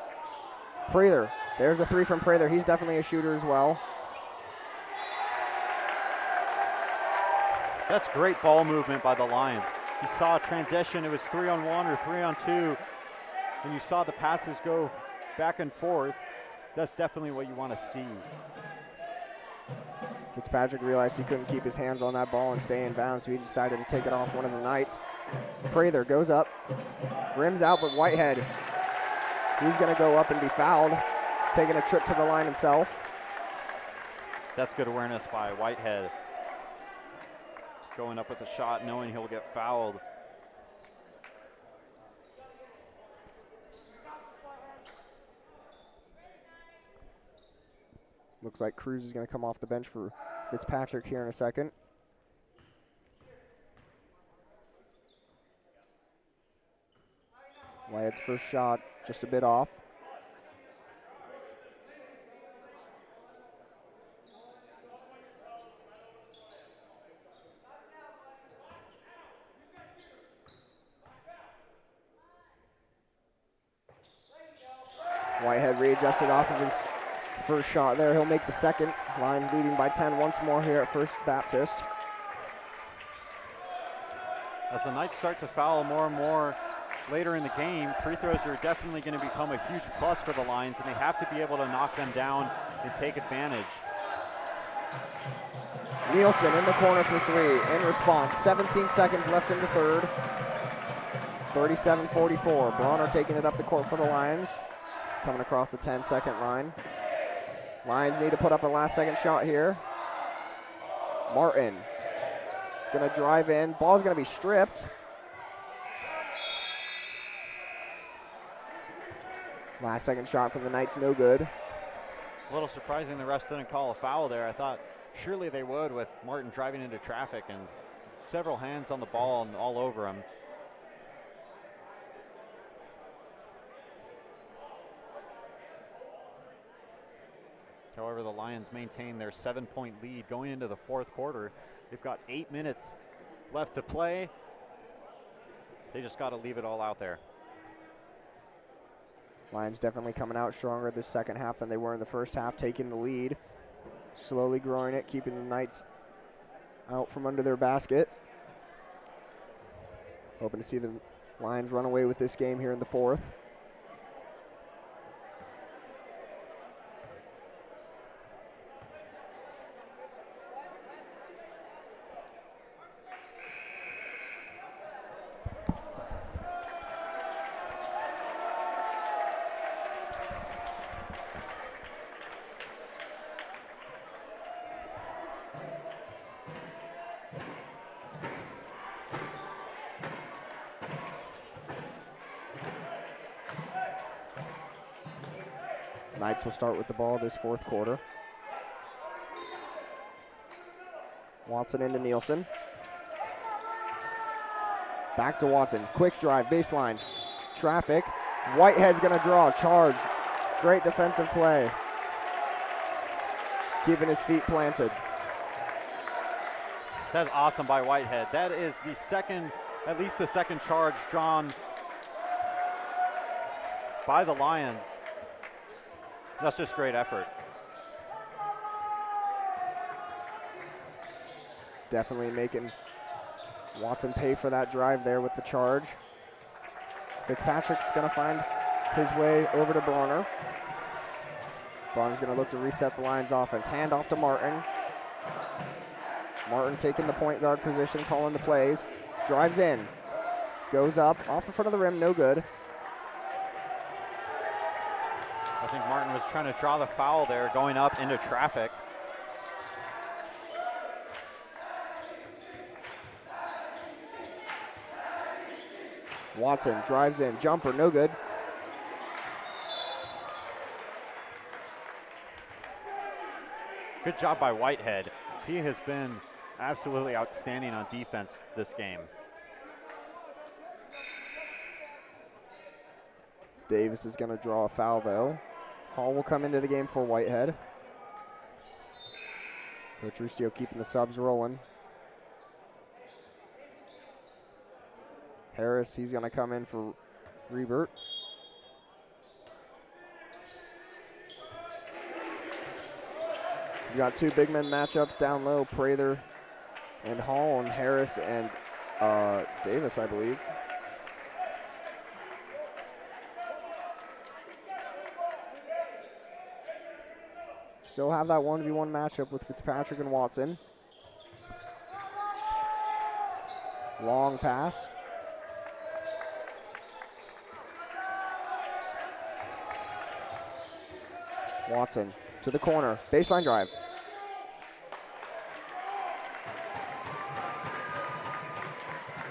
Prather, there's a three from Prather. He's definitely a shooter as well. That's great ball movement by the Lions. You saw a transition, it was 3-on-1 or 3-on-2, and you saw the passes go back and forth. That's definitely what you want to see. Fitzpatrick realized he couldn't keep his hands on that ball and stay in bounds, so he decided to take it off one of the Knights. Prather goes up, rims out, but Whitehead, he's going to go up and be fouled, taking a trip to the line himself. That's good awareness by Whitehead. Going up with a shot, knowing he'll get fouled. Looks like Cruz is going to come off the bench for Fitzpatrick here in a second. Wyatt's first shot just a bit off. Whitehead readjusted off of his first shot there. He'll make the second. Lions leading by 10 once more here at First Baptist. As the Knights start to foul more and more later in the game, free throws are definitely going to become a huge plus for the Lions, and they have to be able to knock them down and take advantage. Nielsen in the corner for three. In response, 17 seconds left in the third. 37-44. Bronner taking it up the court for the Lions. Coming across the 10-second line. Lions need to put up a last-second shot here. Martin is going to drive in. Ball's going to be stripped. Last-second shot from the Knights, no good. A little surprising the refs didn't call a foul there. I thought surely they would, with Martin driving into traffic and several hands on the ball and all over him. However, the Lions maintain their 7-point lead going into the fourth quarter. They've got 8 minutes left to play. They just got to leave it all out there. Lions definitely coming out stronger this second half than they were in the first half, taking the lead. Slowly growing it, keeping the Knights out from under their basket. Hoping to see the Lions run away with this game here in the fourth. Knights will start with the ball this fourth quarter. Watson into Nielsen. Back to Watson. Quick drive, baseline. Traffic. Whitehead's going to draw. Charge. Great defensive play. Keeping his feet planted. That's awesome by Whitehead. That is the second, at least the second charge drawn by the Lions. That's just great effort. Definitely making Watson pay for that drive there with the charge. Fitzpatrick's going to find his way over to Bronner. Bronner's going to look to reset the Lions offense. Hand off to Martin. Martin taking the point guard position, calling the plays. Drives in. Goes up, off the front of the rim, no good. I think Martin was trying to draw the foul there, going up into traffic. Watson drives in, jumper, no good. Good job by Whitehead. He has been absolutely outstanding on defense this game. Davis is going to draw a foul though. Hall will come into the game for Whitehead. Coach Rustio keeping the subs rolling. Harris, he's going to come in for Rebert. You got two big men matchups down low, Prather and Hall, and Harris and Davis, I believe. Still have that 1v1 matchup with Fitzpatrick and Watson. Long pass. Watson to the corner, baseline drive.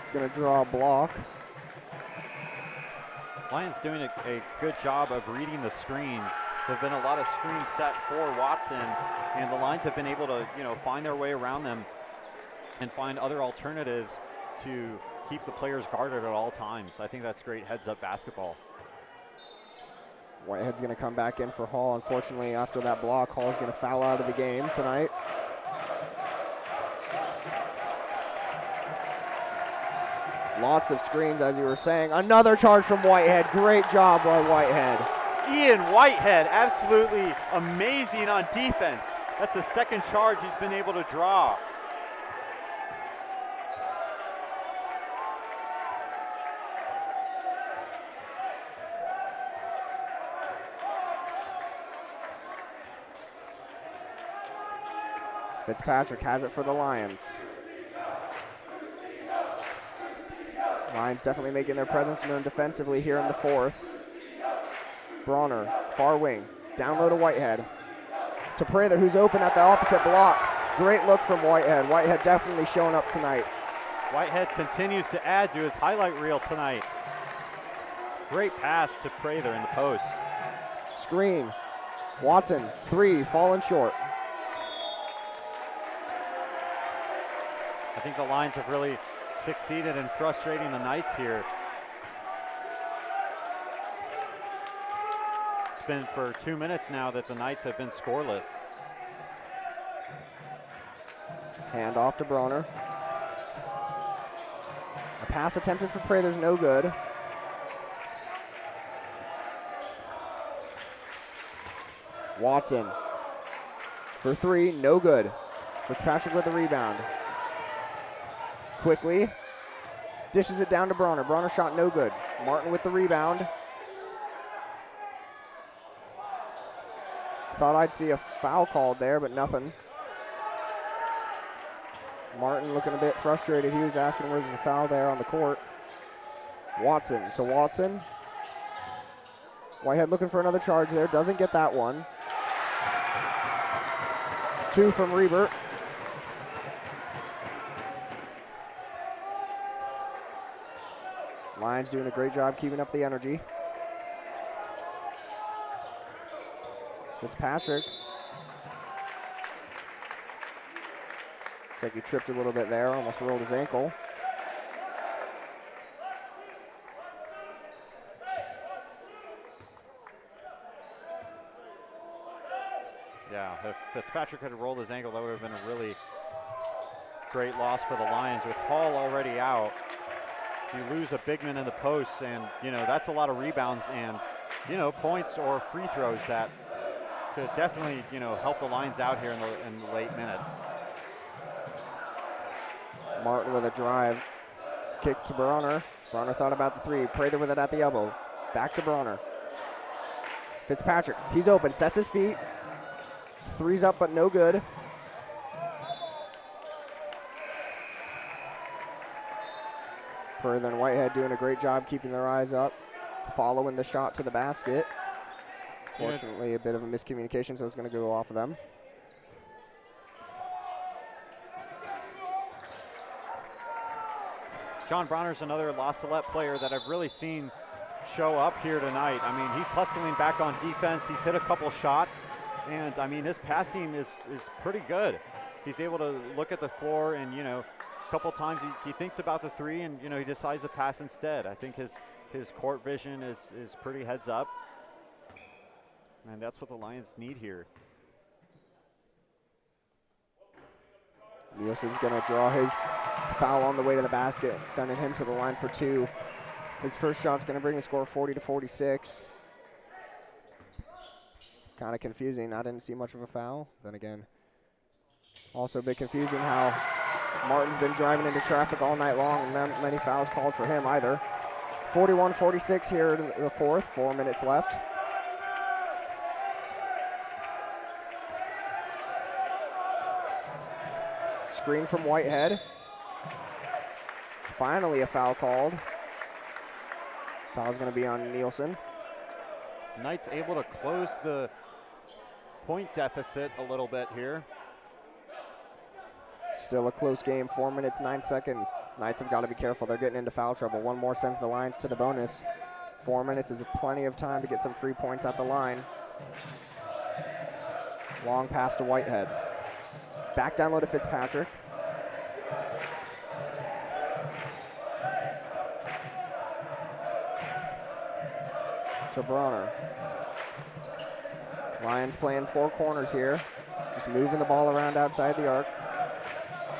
He's going to draw a block. Lions doing a good job of reading the screens. There have been a lot of screens set for Watson, and the Lions have been able to, find their way around them and find other alternatives to keep the players guarded at all times. I think that's great heads-up basketball. Whitehead's going to come back in for Hall. Unfortunately, after that block, Hall's going to foul out of the game tonight. Lots of screens, as you were saying. Another charge from Whitehead. Great job by Whitehead. Ian Whitehead, absolutely amazing on defense. That's the second charge he's been able to draw. Fitzpatrick has it for the Lions. Lions definitely making their presence known defensively here in the fourth. Bronner, far wing, down low to Whitehead. To Prather, who's open at the opposite block. Great look from Whitehead. Whitehead definitely showing up tonight. Whitehead continues to add to his highlight reel tonight. Great pass to Prather in the post. Screen. Watson, three, falling short. I think the Lions have really succeeded in frustrating the Knights here. It's been for 2 minutes now that the Knights have been scoreless. Hand off to Bronner. A pass attempted for Prather's no good. Watson for three, no good. Fitzpatrick with the rebound. Quickly dishes it down to Bronner. Bronner shot no good. Martin with the rebound. Thought I'd see a foul called there, but nothing. Martin looking a bit frustrated. He was asking where's the foul there on the court. Watson to Watson. Whitehead looking for another charge there. Doesn't get that one. Two from Rebert. Lions doing a great job keeping up the energy. Fitzpatrick. Looks like he tripped a little bit there, almost rolled his ankle. Yeah, if Fitzpatrick had rolled his ankle, that would have been a really great loss for the Lions. With Hall already out, you lose a big man in the post, and that's a lot of rebounds and points or free throws that could definitely help the Lions out here in the late minutes. Martin with a drive, kick to Bronner. Bronner thought about the three. Prather with it at the elbow. Back to Bronner. Fitzpatrick, he's open, sets his feet. Three's up, but no good. Prather and Whitehead doing a great job keeping their eyes up, following the shot to the basket. Fortunately, a bit of a miscommunication, so it's going to go off of them. John Bronner's another La Salette player that I've really seen show up here tonight. I mean, he's hustling back on defense. He's hit a couple shots, and I mean, his passing is pretty good. He's able to look at the floor, and a couple times he thinks about the three, and he decides to pass instead. I think his court vision is pretty heads up, and that's what the Lions need here. Nielsen's going to draw his foul on the way to the basket, sending him to the line for two. His first shot's going to bring the score 40-46. Kind of confusing. I didn't see much of a foul. Then again, also a bit confusing how Martin's been driving into traffic all night long, and not many fouls called for him either. 41-46 here in the fourth, 4 minutes left. Screen from Whitehead. Finally a foul called. Foul's going to be on Nielsen. Knights able to close the point deficit a little bit here. Still a close game, 4 minutes, 9 seconds. Knights have got to be careful. They're getting into foul trouble. One more sends the Lions to the bonus. 4 minutes is plenty of time to get some free points at the line. Long pass to Whitehead. Back down low to Fitzpatrick. To Bronner. Lions playing four corners here. Just moving the ball around outside the arc.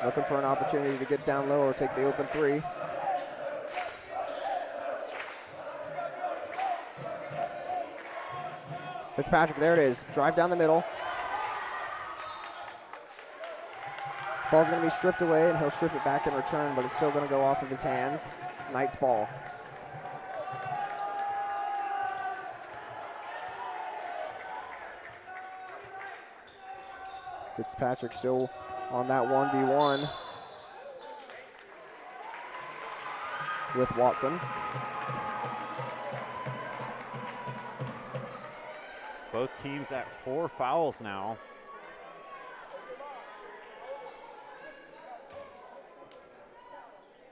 Looking for an opportunity to get down low or take the open three. Fitzpatrick, there it is. Drive down the middle. Ball's going to be stripped away, and he'll strip it back in return, but it's still going to go off of his hands. Knight's ball. Fitzpatrick still on that 1v1 with Watson. Both teams at 4 fouls now.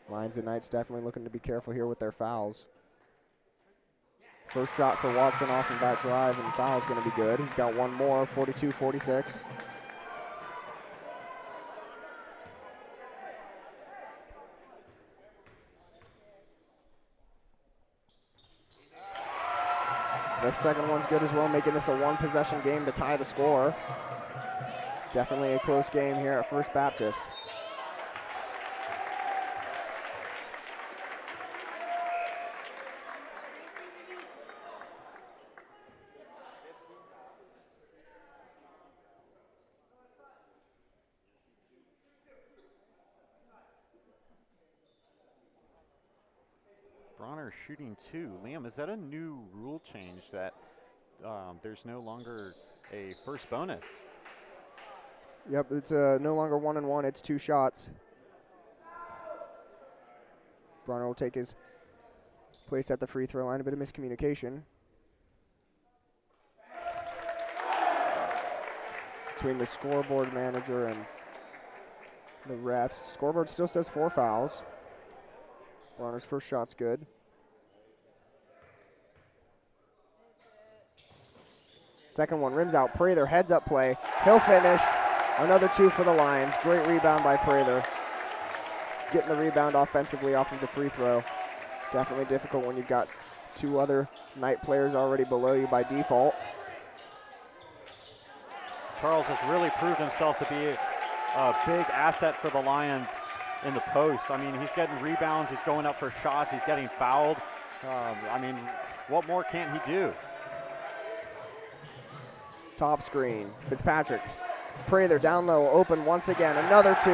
Lions and Knights definitely looking to be careful here with their fouls. First shot for Watson off of that drive, and foul is going to be good. He's got one more, 42-46. The second one's good as well, making this a one-possession game to tie the score. Definitely a close game here at First Baptist. Bronner shooting 2. Liam, is that a new rule change that there's no longer a first bonus? Yep, it's no longer 1-1, it's 2 shots. Bronner will take his place at the free throw line. A bit of miscommunication between the scoreboard manager and the refs. Scoreboard still says 4 fouls. Bronner's first shot's good. Second one rims out. Prather heads up play. He'll finish. Another 2 for the Lions. Great rebound by Prather. Getting the rebound offensively off of the free throw. Definitely difficult when you've got 2 other Knight players already below you by default. Charles has really proved himself to be a big asset for the Lions in the post. I mean, he's getting rebounds, he's going up for shots, he's getting fouled. I mean, what more can he do? Top screen. Fitzpatrick. Prather down low, open once again. Another 2.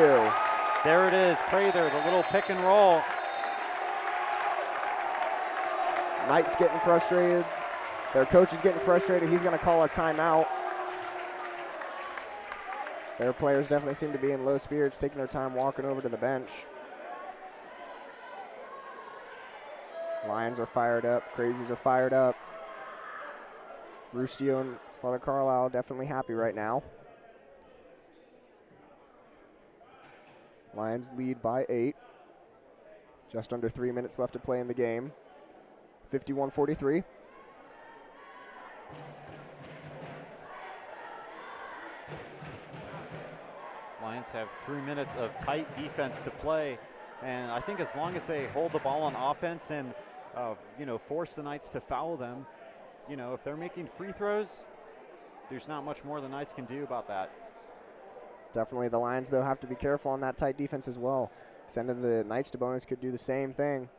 There it is, Prather, the little pick and roll. Knight's getting frustrated. Their coach is getting frustrated. He's going to call a timeout. Their players definitely seem to be in low spirits, taking their time walking over to the bench. Lions are fired up. Crazies are fired up. Rustio and Father Carlisle definitely happy right now. Lions lead by 8. Just under 3 minutes left to play in the game. 51-43. Lions have 3 minutes of tight defense to play, and I think as long as they hold the ball on offense and force the Knights to foul them, if they're making free throws, there's not much more the Knights can do about that. Definitely the Lions, though, have to be careful on that tight defense as well. Sending the Knights to bonus could do the same thing,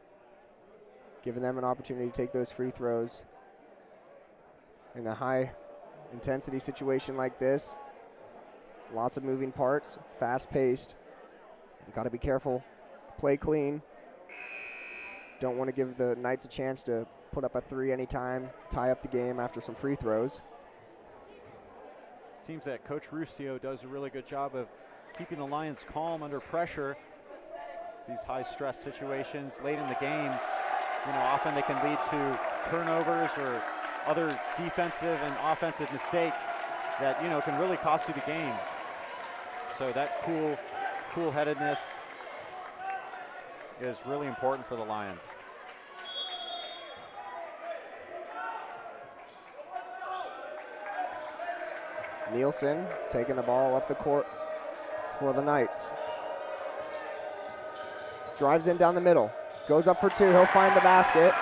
giving them an opportunity to take those free throws. In a high-intensity situation like this, lots of moving parts, fast-paced. You've got to be careful, play clean. Don't want to give the Knights a chance to put up a 3 anytime, tie up the game after some free throws. It seems that Coach Ruscio does a really good job of keeping the Lions calm under pressure. These high-stress situations late in the game, often they can lead to turnovers or other defensive and offensive mistakes that, can really cost you the game. So that cool-headedness is really important for the Lions. Nielsen taking the ball up the court for the Knights. Drives in down the middle. Goes up for 2. He'll find the basket.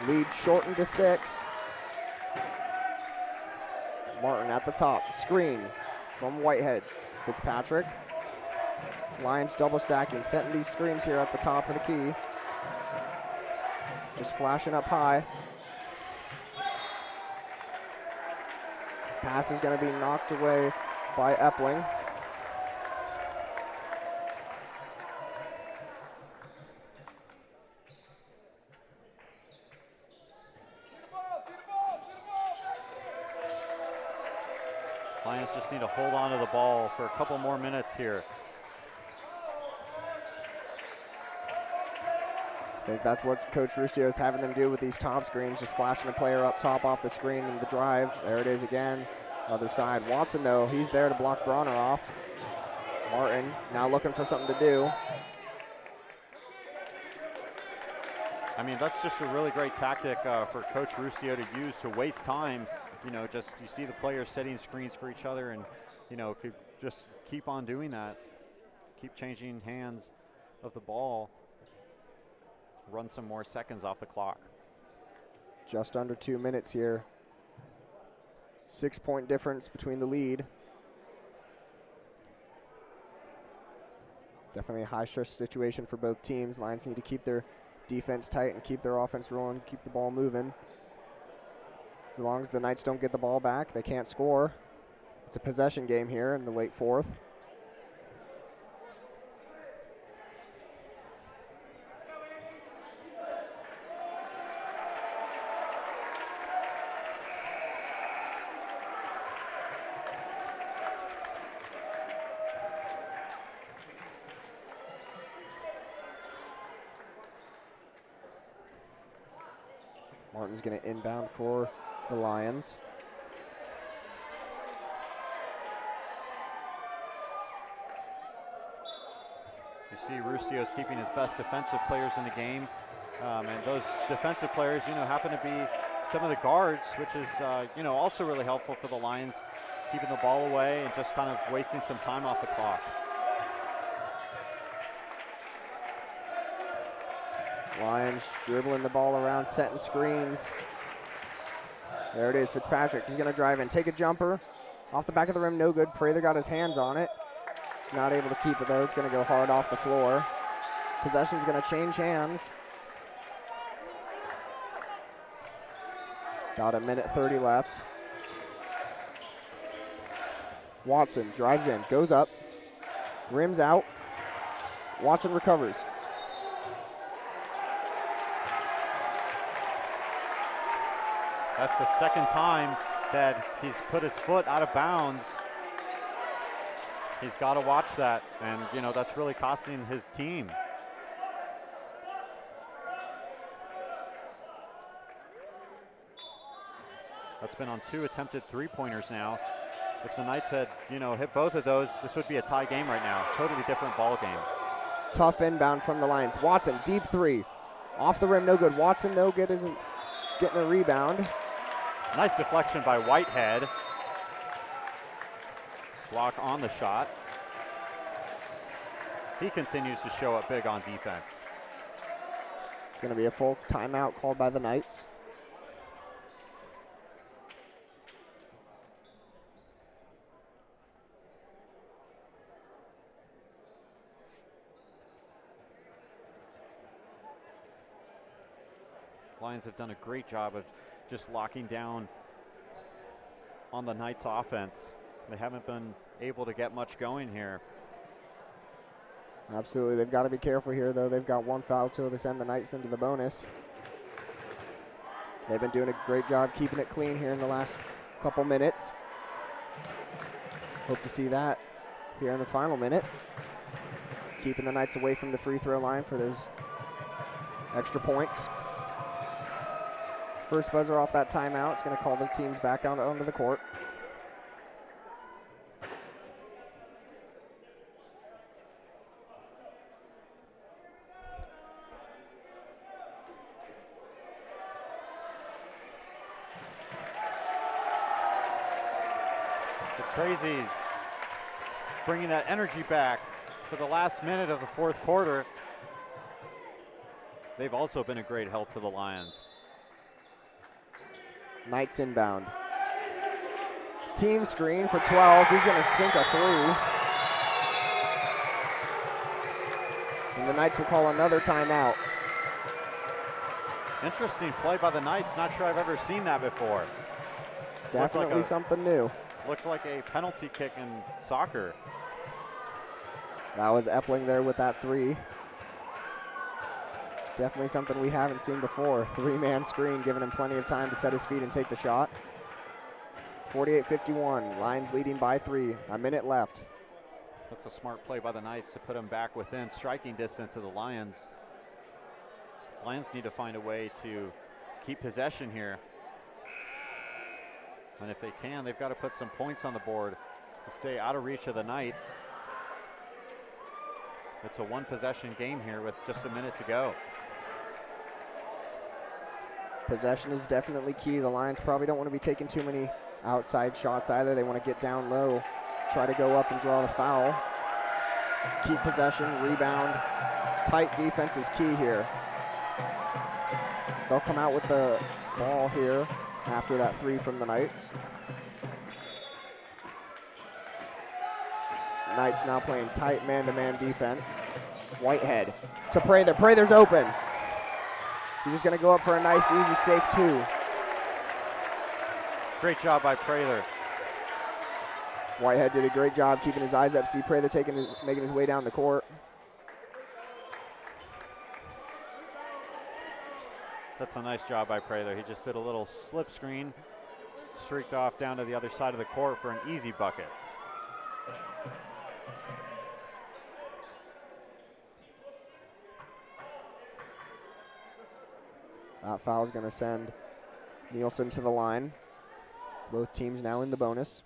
Lead shortened to 6. Martin at the top. Screen from Whitehead. Fitzpatrick. Lions double stacking. Setting these screens here at the top of the key. just flashing up high. Pass is going to be knocked away by Epling. Lions just need to hold on to the ball for a couple more minutes here. I think that's what Coach Ruscio is having them do with these top screens, just flashing a player up top off the screen in the drive. There it is again. Other side. Watson, though, he's there to block Bronner off. Martin now looking for something to do. I mean, that's just a really great tactic for Coach Ruscio to use to waste time. You know, just you see the players setting screens for each other, and, you know, could just keep on doing that. Keep changing hands of the ball. Run some more seconds off the clock. Just under 2 minutes here. 6-point difference between the lead. Definitely a high-stress situation for both teams. Lions need to keep their defense tight and keep their offense rolling, keep the ball moving. As long as the Knights don't get the ball back, they can't score. It's a possession game here in the late fourth. Martin's going to inbound for the Lions. You see Ruccio's keeping his best defensive players in the game. And those defensive players, you know, happen to be some of the guards, which is, you know, also really helpful for the Lions, keeping the ball away and just kind of wasting some time off the clock. Lions dribbling the ball around, setting screens. There it is, Fitzpatrick. He's going to drive in, take a jumper. Off the back of the rim, no good. Prather got his hands on it. He's not able to keep it, though. It's going to go hard off the floor. Possession's going to change hands. Got a minute 30 left. Watson drives in, goes up, rims out. Watson recovers. That's the second time that he's put his foot out of bounds. He's got to watch that, and, you know, that's really costing his team. That's been on 2 attempted three-pointers now. If the Knights had, you know, hit both of those, this would be a tie game right now. Totally different ball game. Tough inbound from the Lions. Watson, deep three. Off the rim, no good. Watson, no good, isn't getting a rebound. Nice deflection by Whitehead. Block on the shot. He continues to show up big on defense. It's going to be a full timeout called by the Knights. Lions have done a great job of just locking down on the Knights offense. They haven't been able to get much going here. Absolutely, they've got to be careful here, though. They've got one foul to send the Knights into the bonus. They've been doing a great job keeping it clean here in the last couple minutes. Hope to see that here in the final minute. Keeping the Knights away from the free throw line for those extra points. First buzzer off that timeout. It's going to call the teams back out onto the court. The Crazies bringing that energy back for the last minute of the fourth quarter. They've also been a great help to the Lions. Knights inbound. Team screen for 12. He's going to sink a three. And the Knights will call another timeout. Interesting play by the Knights. Not sure I've ever seen that before. Definitely something new. Looked like a penalty kick in soccer. That was Epling there with that three. Definitely something we haven't seen before. Three-man screen, giving him plenty of time to set his feet and take the shot. 48-51, Lions leading by 3, a minute left. That's a smart play by the Knights to put them back within striking distance of the Lions. Lions need to find a way to keep possession here. And if they can, they've got to put some points on the board to stay out of reach of the Knights. It's a one-possession game here with just a minute to go. Possession is definitely key. The Lions probably don't want to be taking too many outside shots either. They want to get down low, try to go up and draw the foul. Keep possession, rebound. Tight defense is key here. They'll come out with the ball here after that three from the Knights. Knights now playing tight man-to-man defense. Whitehead to Prather. Prather's open. He's just going to go up for a nice, easy, safe two. Great job by Prather. Whitehead did a great job keeping his eyes up. See Prather making his way down the court. That's a nice job by Prather. He just did a little slip screen, streaked off down to the other side of the court for an easy bucket. That foul is going to send Nielsen to the line. Both teams now in the bonus.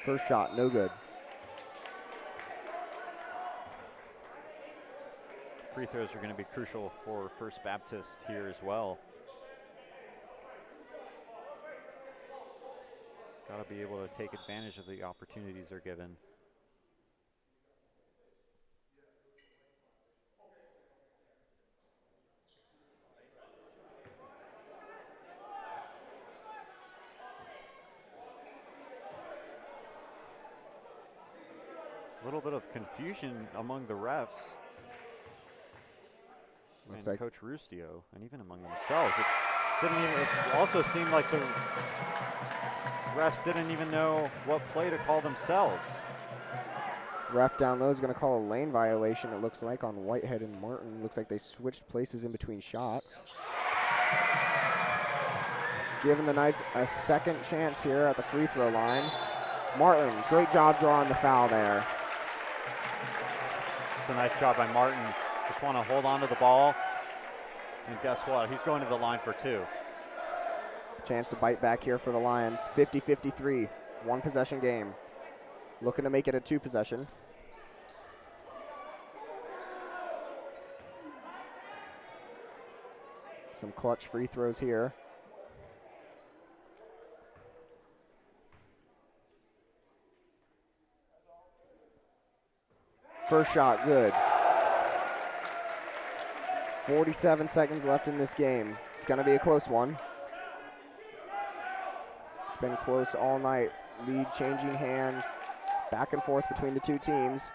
First shot, no good. Free throws are going to be crucial for First Baptist here as well. Got to be able to take advantage of the opportunities they're given. A little bit of confusion among the refs. Looks and like Coach Rustio, and even among themselves. It also seemed like the refs didn't even know what play to call themselves. Ref down low is going to call a lane violation, it looks like, on Whitehead and Martin. Looks like they switched places in between shots. Giving the Knights a second chance here at the free throw line. Martin, great job drawing the foul there. It's a nice job by Martin. Just want to hold on to the ball. And guess what? He's going to the line for two. Chance to bite back here for the Lions. 50-53, one possession game. Looking to make it a two possession. Some clutch free throws here. First shot, good. 47 seconds left in this game. It's going to be a close one. It's been close all night. Lead changing hands back and forth between the two teams.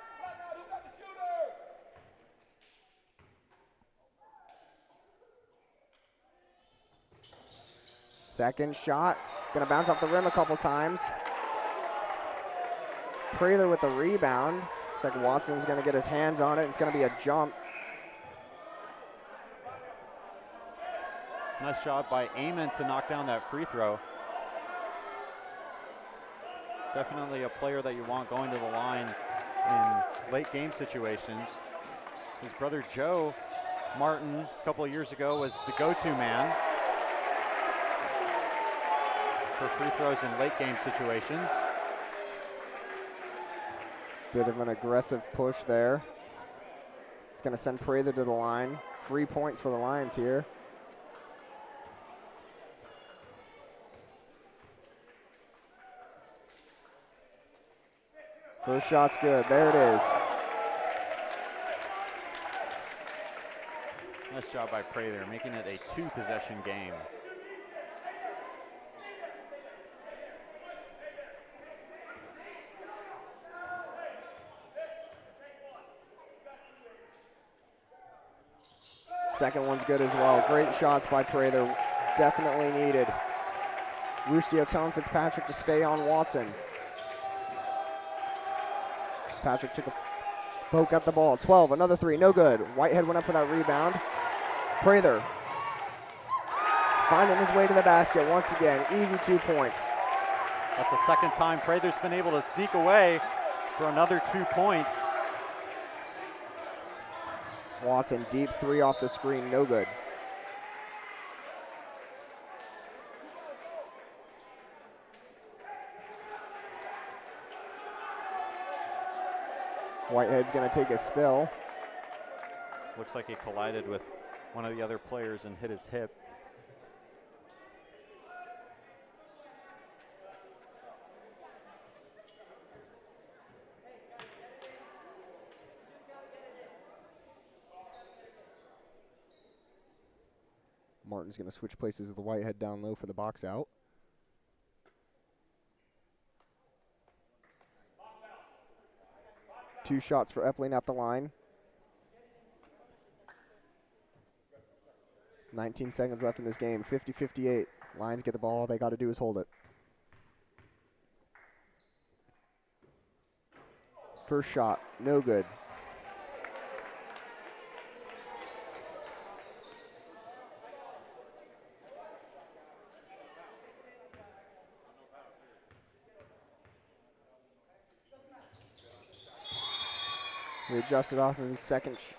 Second shot, going to bounce off the rim a couple times. Prather with the rebound. Looks like Watson's going to get his hands on it. It's going to be a jump. Nice job by Amon to knock down that free throw. Definitely a player that you want going to the line in late game situations. His brother Joe Martin, a couple of years ago, was the go-to man for free throws in late game situations. Bit of an aggressive push there. It's going to send Prather to the line. 3 points for the Lions here. First shot's good. There it is. Nice job by Prather, making it a two-possession game. Second one's good as well. Great shots by Prather. Definitely needed. Rustio telling Fitzpatrick to stay on Watson. Fitzpatrick took a poke at the ball. 12, another three, no good. Whitehead went up for that rebound. Prather finding his way to the basket once again. Easy 2 points. That's the second time Prather's been able to sneak away for another 2 points. Watson, deep three off the screen, no good. Whitehead's gonna take a spill. Looks like he collided with one of the other players and hit his hip. Martin's gonna switch places with Whitehead down low for the box out. Two shots for Epling at the line. 19 seconds left in this game, 50-58. Lions get the ball, all they gotta do is hold it. First shot, no good. He adjusted off of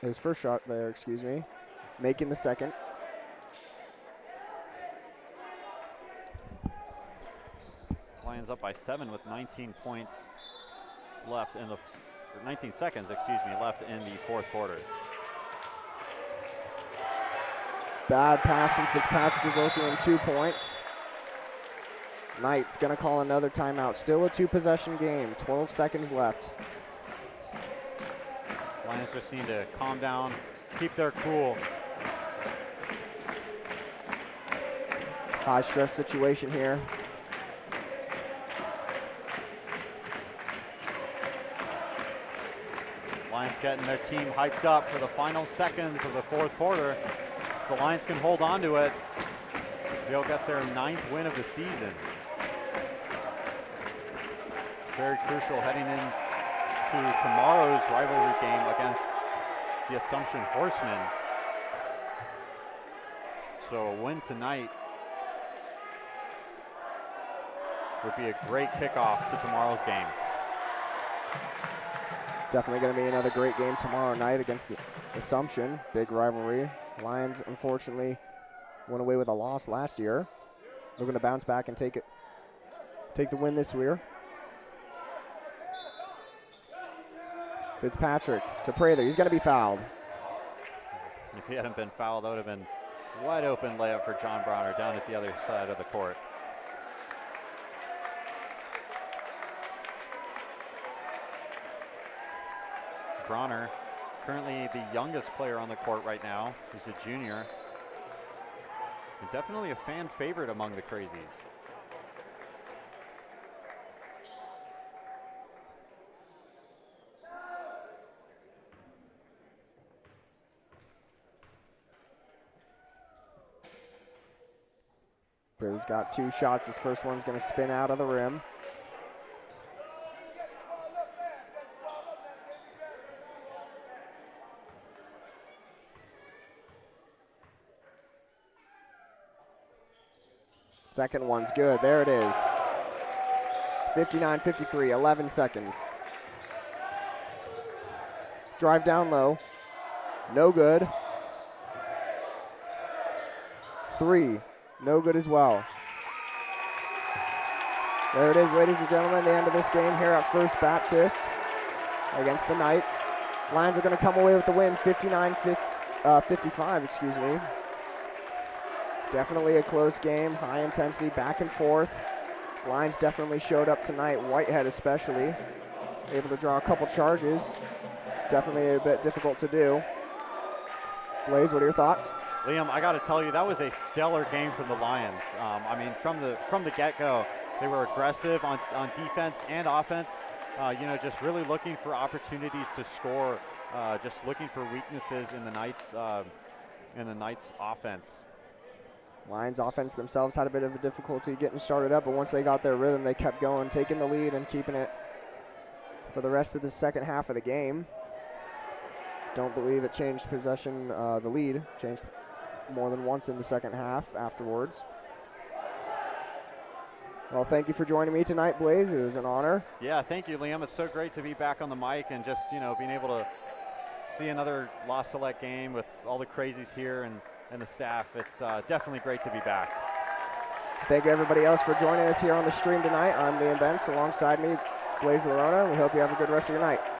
his first shot there, excuse me. Making the second. Lions up by 7 with 19 points left in the, 19 seconds, excuse me, left in the fourth quarter. Bad pass from Fitzpatrick resulting in 2 points. Knghts gonna call another timeout. Still a 2-possession game, 12 seconds left. Lions just need to calm down, keep their cool. High stress situation here. Lions getting their team hyped up for the final seconds of the fourth quarter. If the Lions can hold on to it, they'll get their 9th win of the season. Very crucial heading in to tomorrow's rivalry game against the Assumption Horsemen. So a win tonight would be a great kickoff to tomorrow's game. Definitely going to be another great game tomorrow night against the Assumption. Big rivalry. Lions, unfortunately, went away with a loss last year. They're going to bounce back and take the win this year. Fitzpatrick to Prather. He's going to be fouled. If he hadn't been fouled, that would have been wide open layup for John Bronner down at the other side of the court. Bronner, currently the youngest player on the court right now. He's a junior. And definitely a fan favorite among the Crazies. Prather's got 2 shots. His first one's going to spin out of the rim. Second one's good. There it is. 59-53, 11 seconds. Drive down low. No good. 3. No good as well. There it is, ladies and gentlemen, the end of this game here at First Baptist against the Knghts. Lions are going to come away with the win, 59-55, excuse me. Definitely a close game, high intensity, back and forth. Lions definitely showed up tonight, Whitehead especially. Able to draw a couple charges. Definitely a bit difficult to do. Blaze, what are your thoughts? Liam, I got to tell you, that was a stellar game from the Lions. I mean, from the get-go, they were aggressive on defense and offense. Just really looking for opportunities to score. Just looking for weaknesses in the Knghts' in the Knights offense. Lions offense themselves had a bit of a difficulty getting started up, but once they got their rhythm, they kept going, taking the lead and keeping it for the rest of the second half of the game. Don't believe it changed possession. The lead changed more than once in the second half afterwards. Well, thank you for joining me tonight, Blaze. It was an honor. Yeah, thank you, Liam. It's so great to be back on the mic and just, being able to see another La Salette game with all the crazies here and the staff. It's definitely great to be back. Thank you, everybody else, for joining us here on the stream tonight. I'm Liam Bentz. Alongside me, Blaze Lerona. We hope you have a good rest of your night.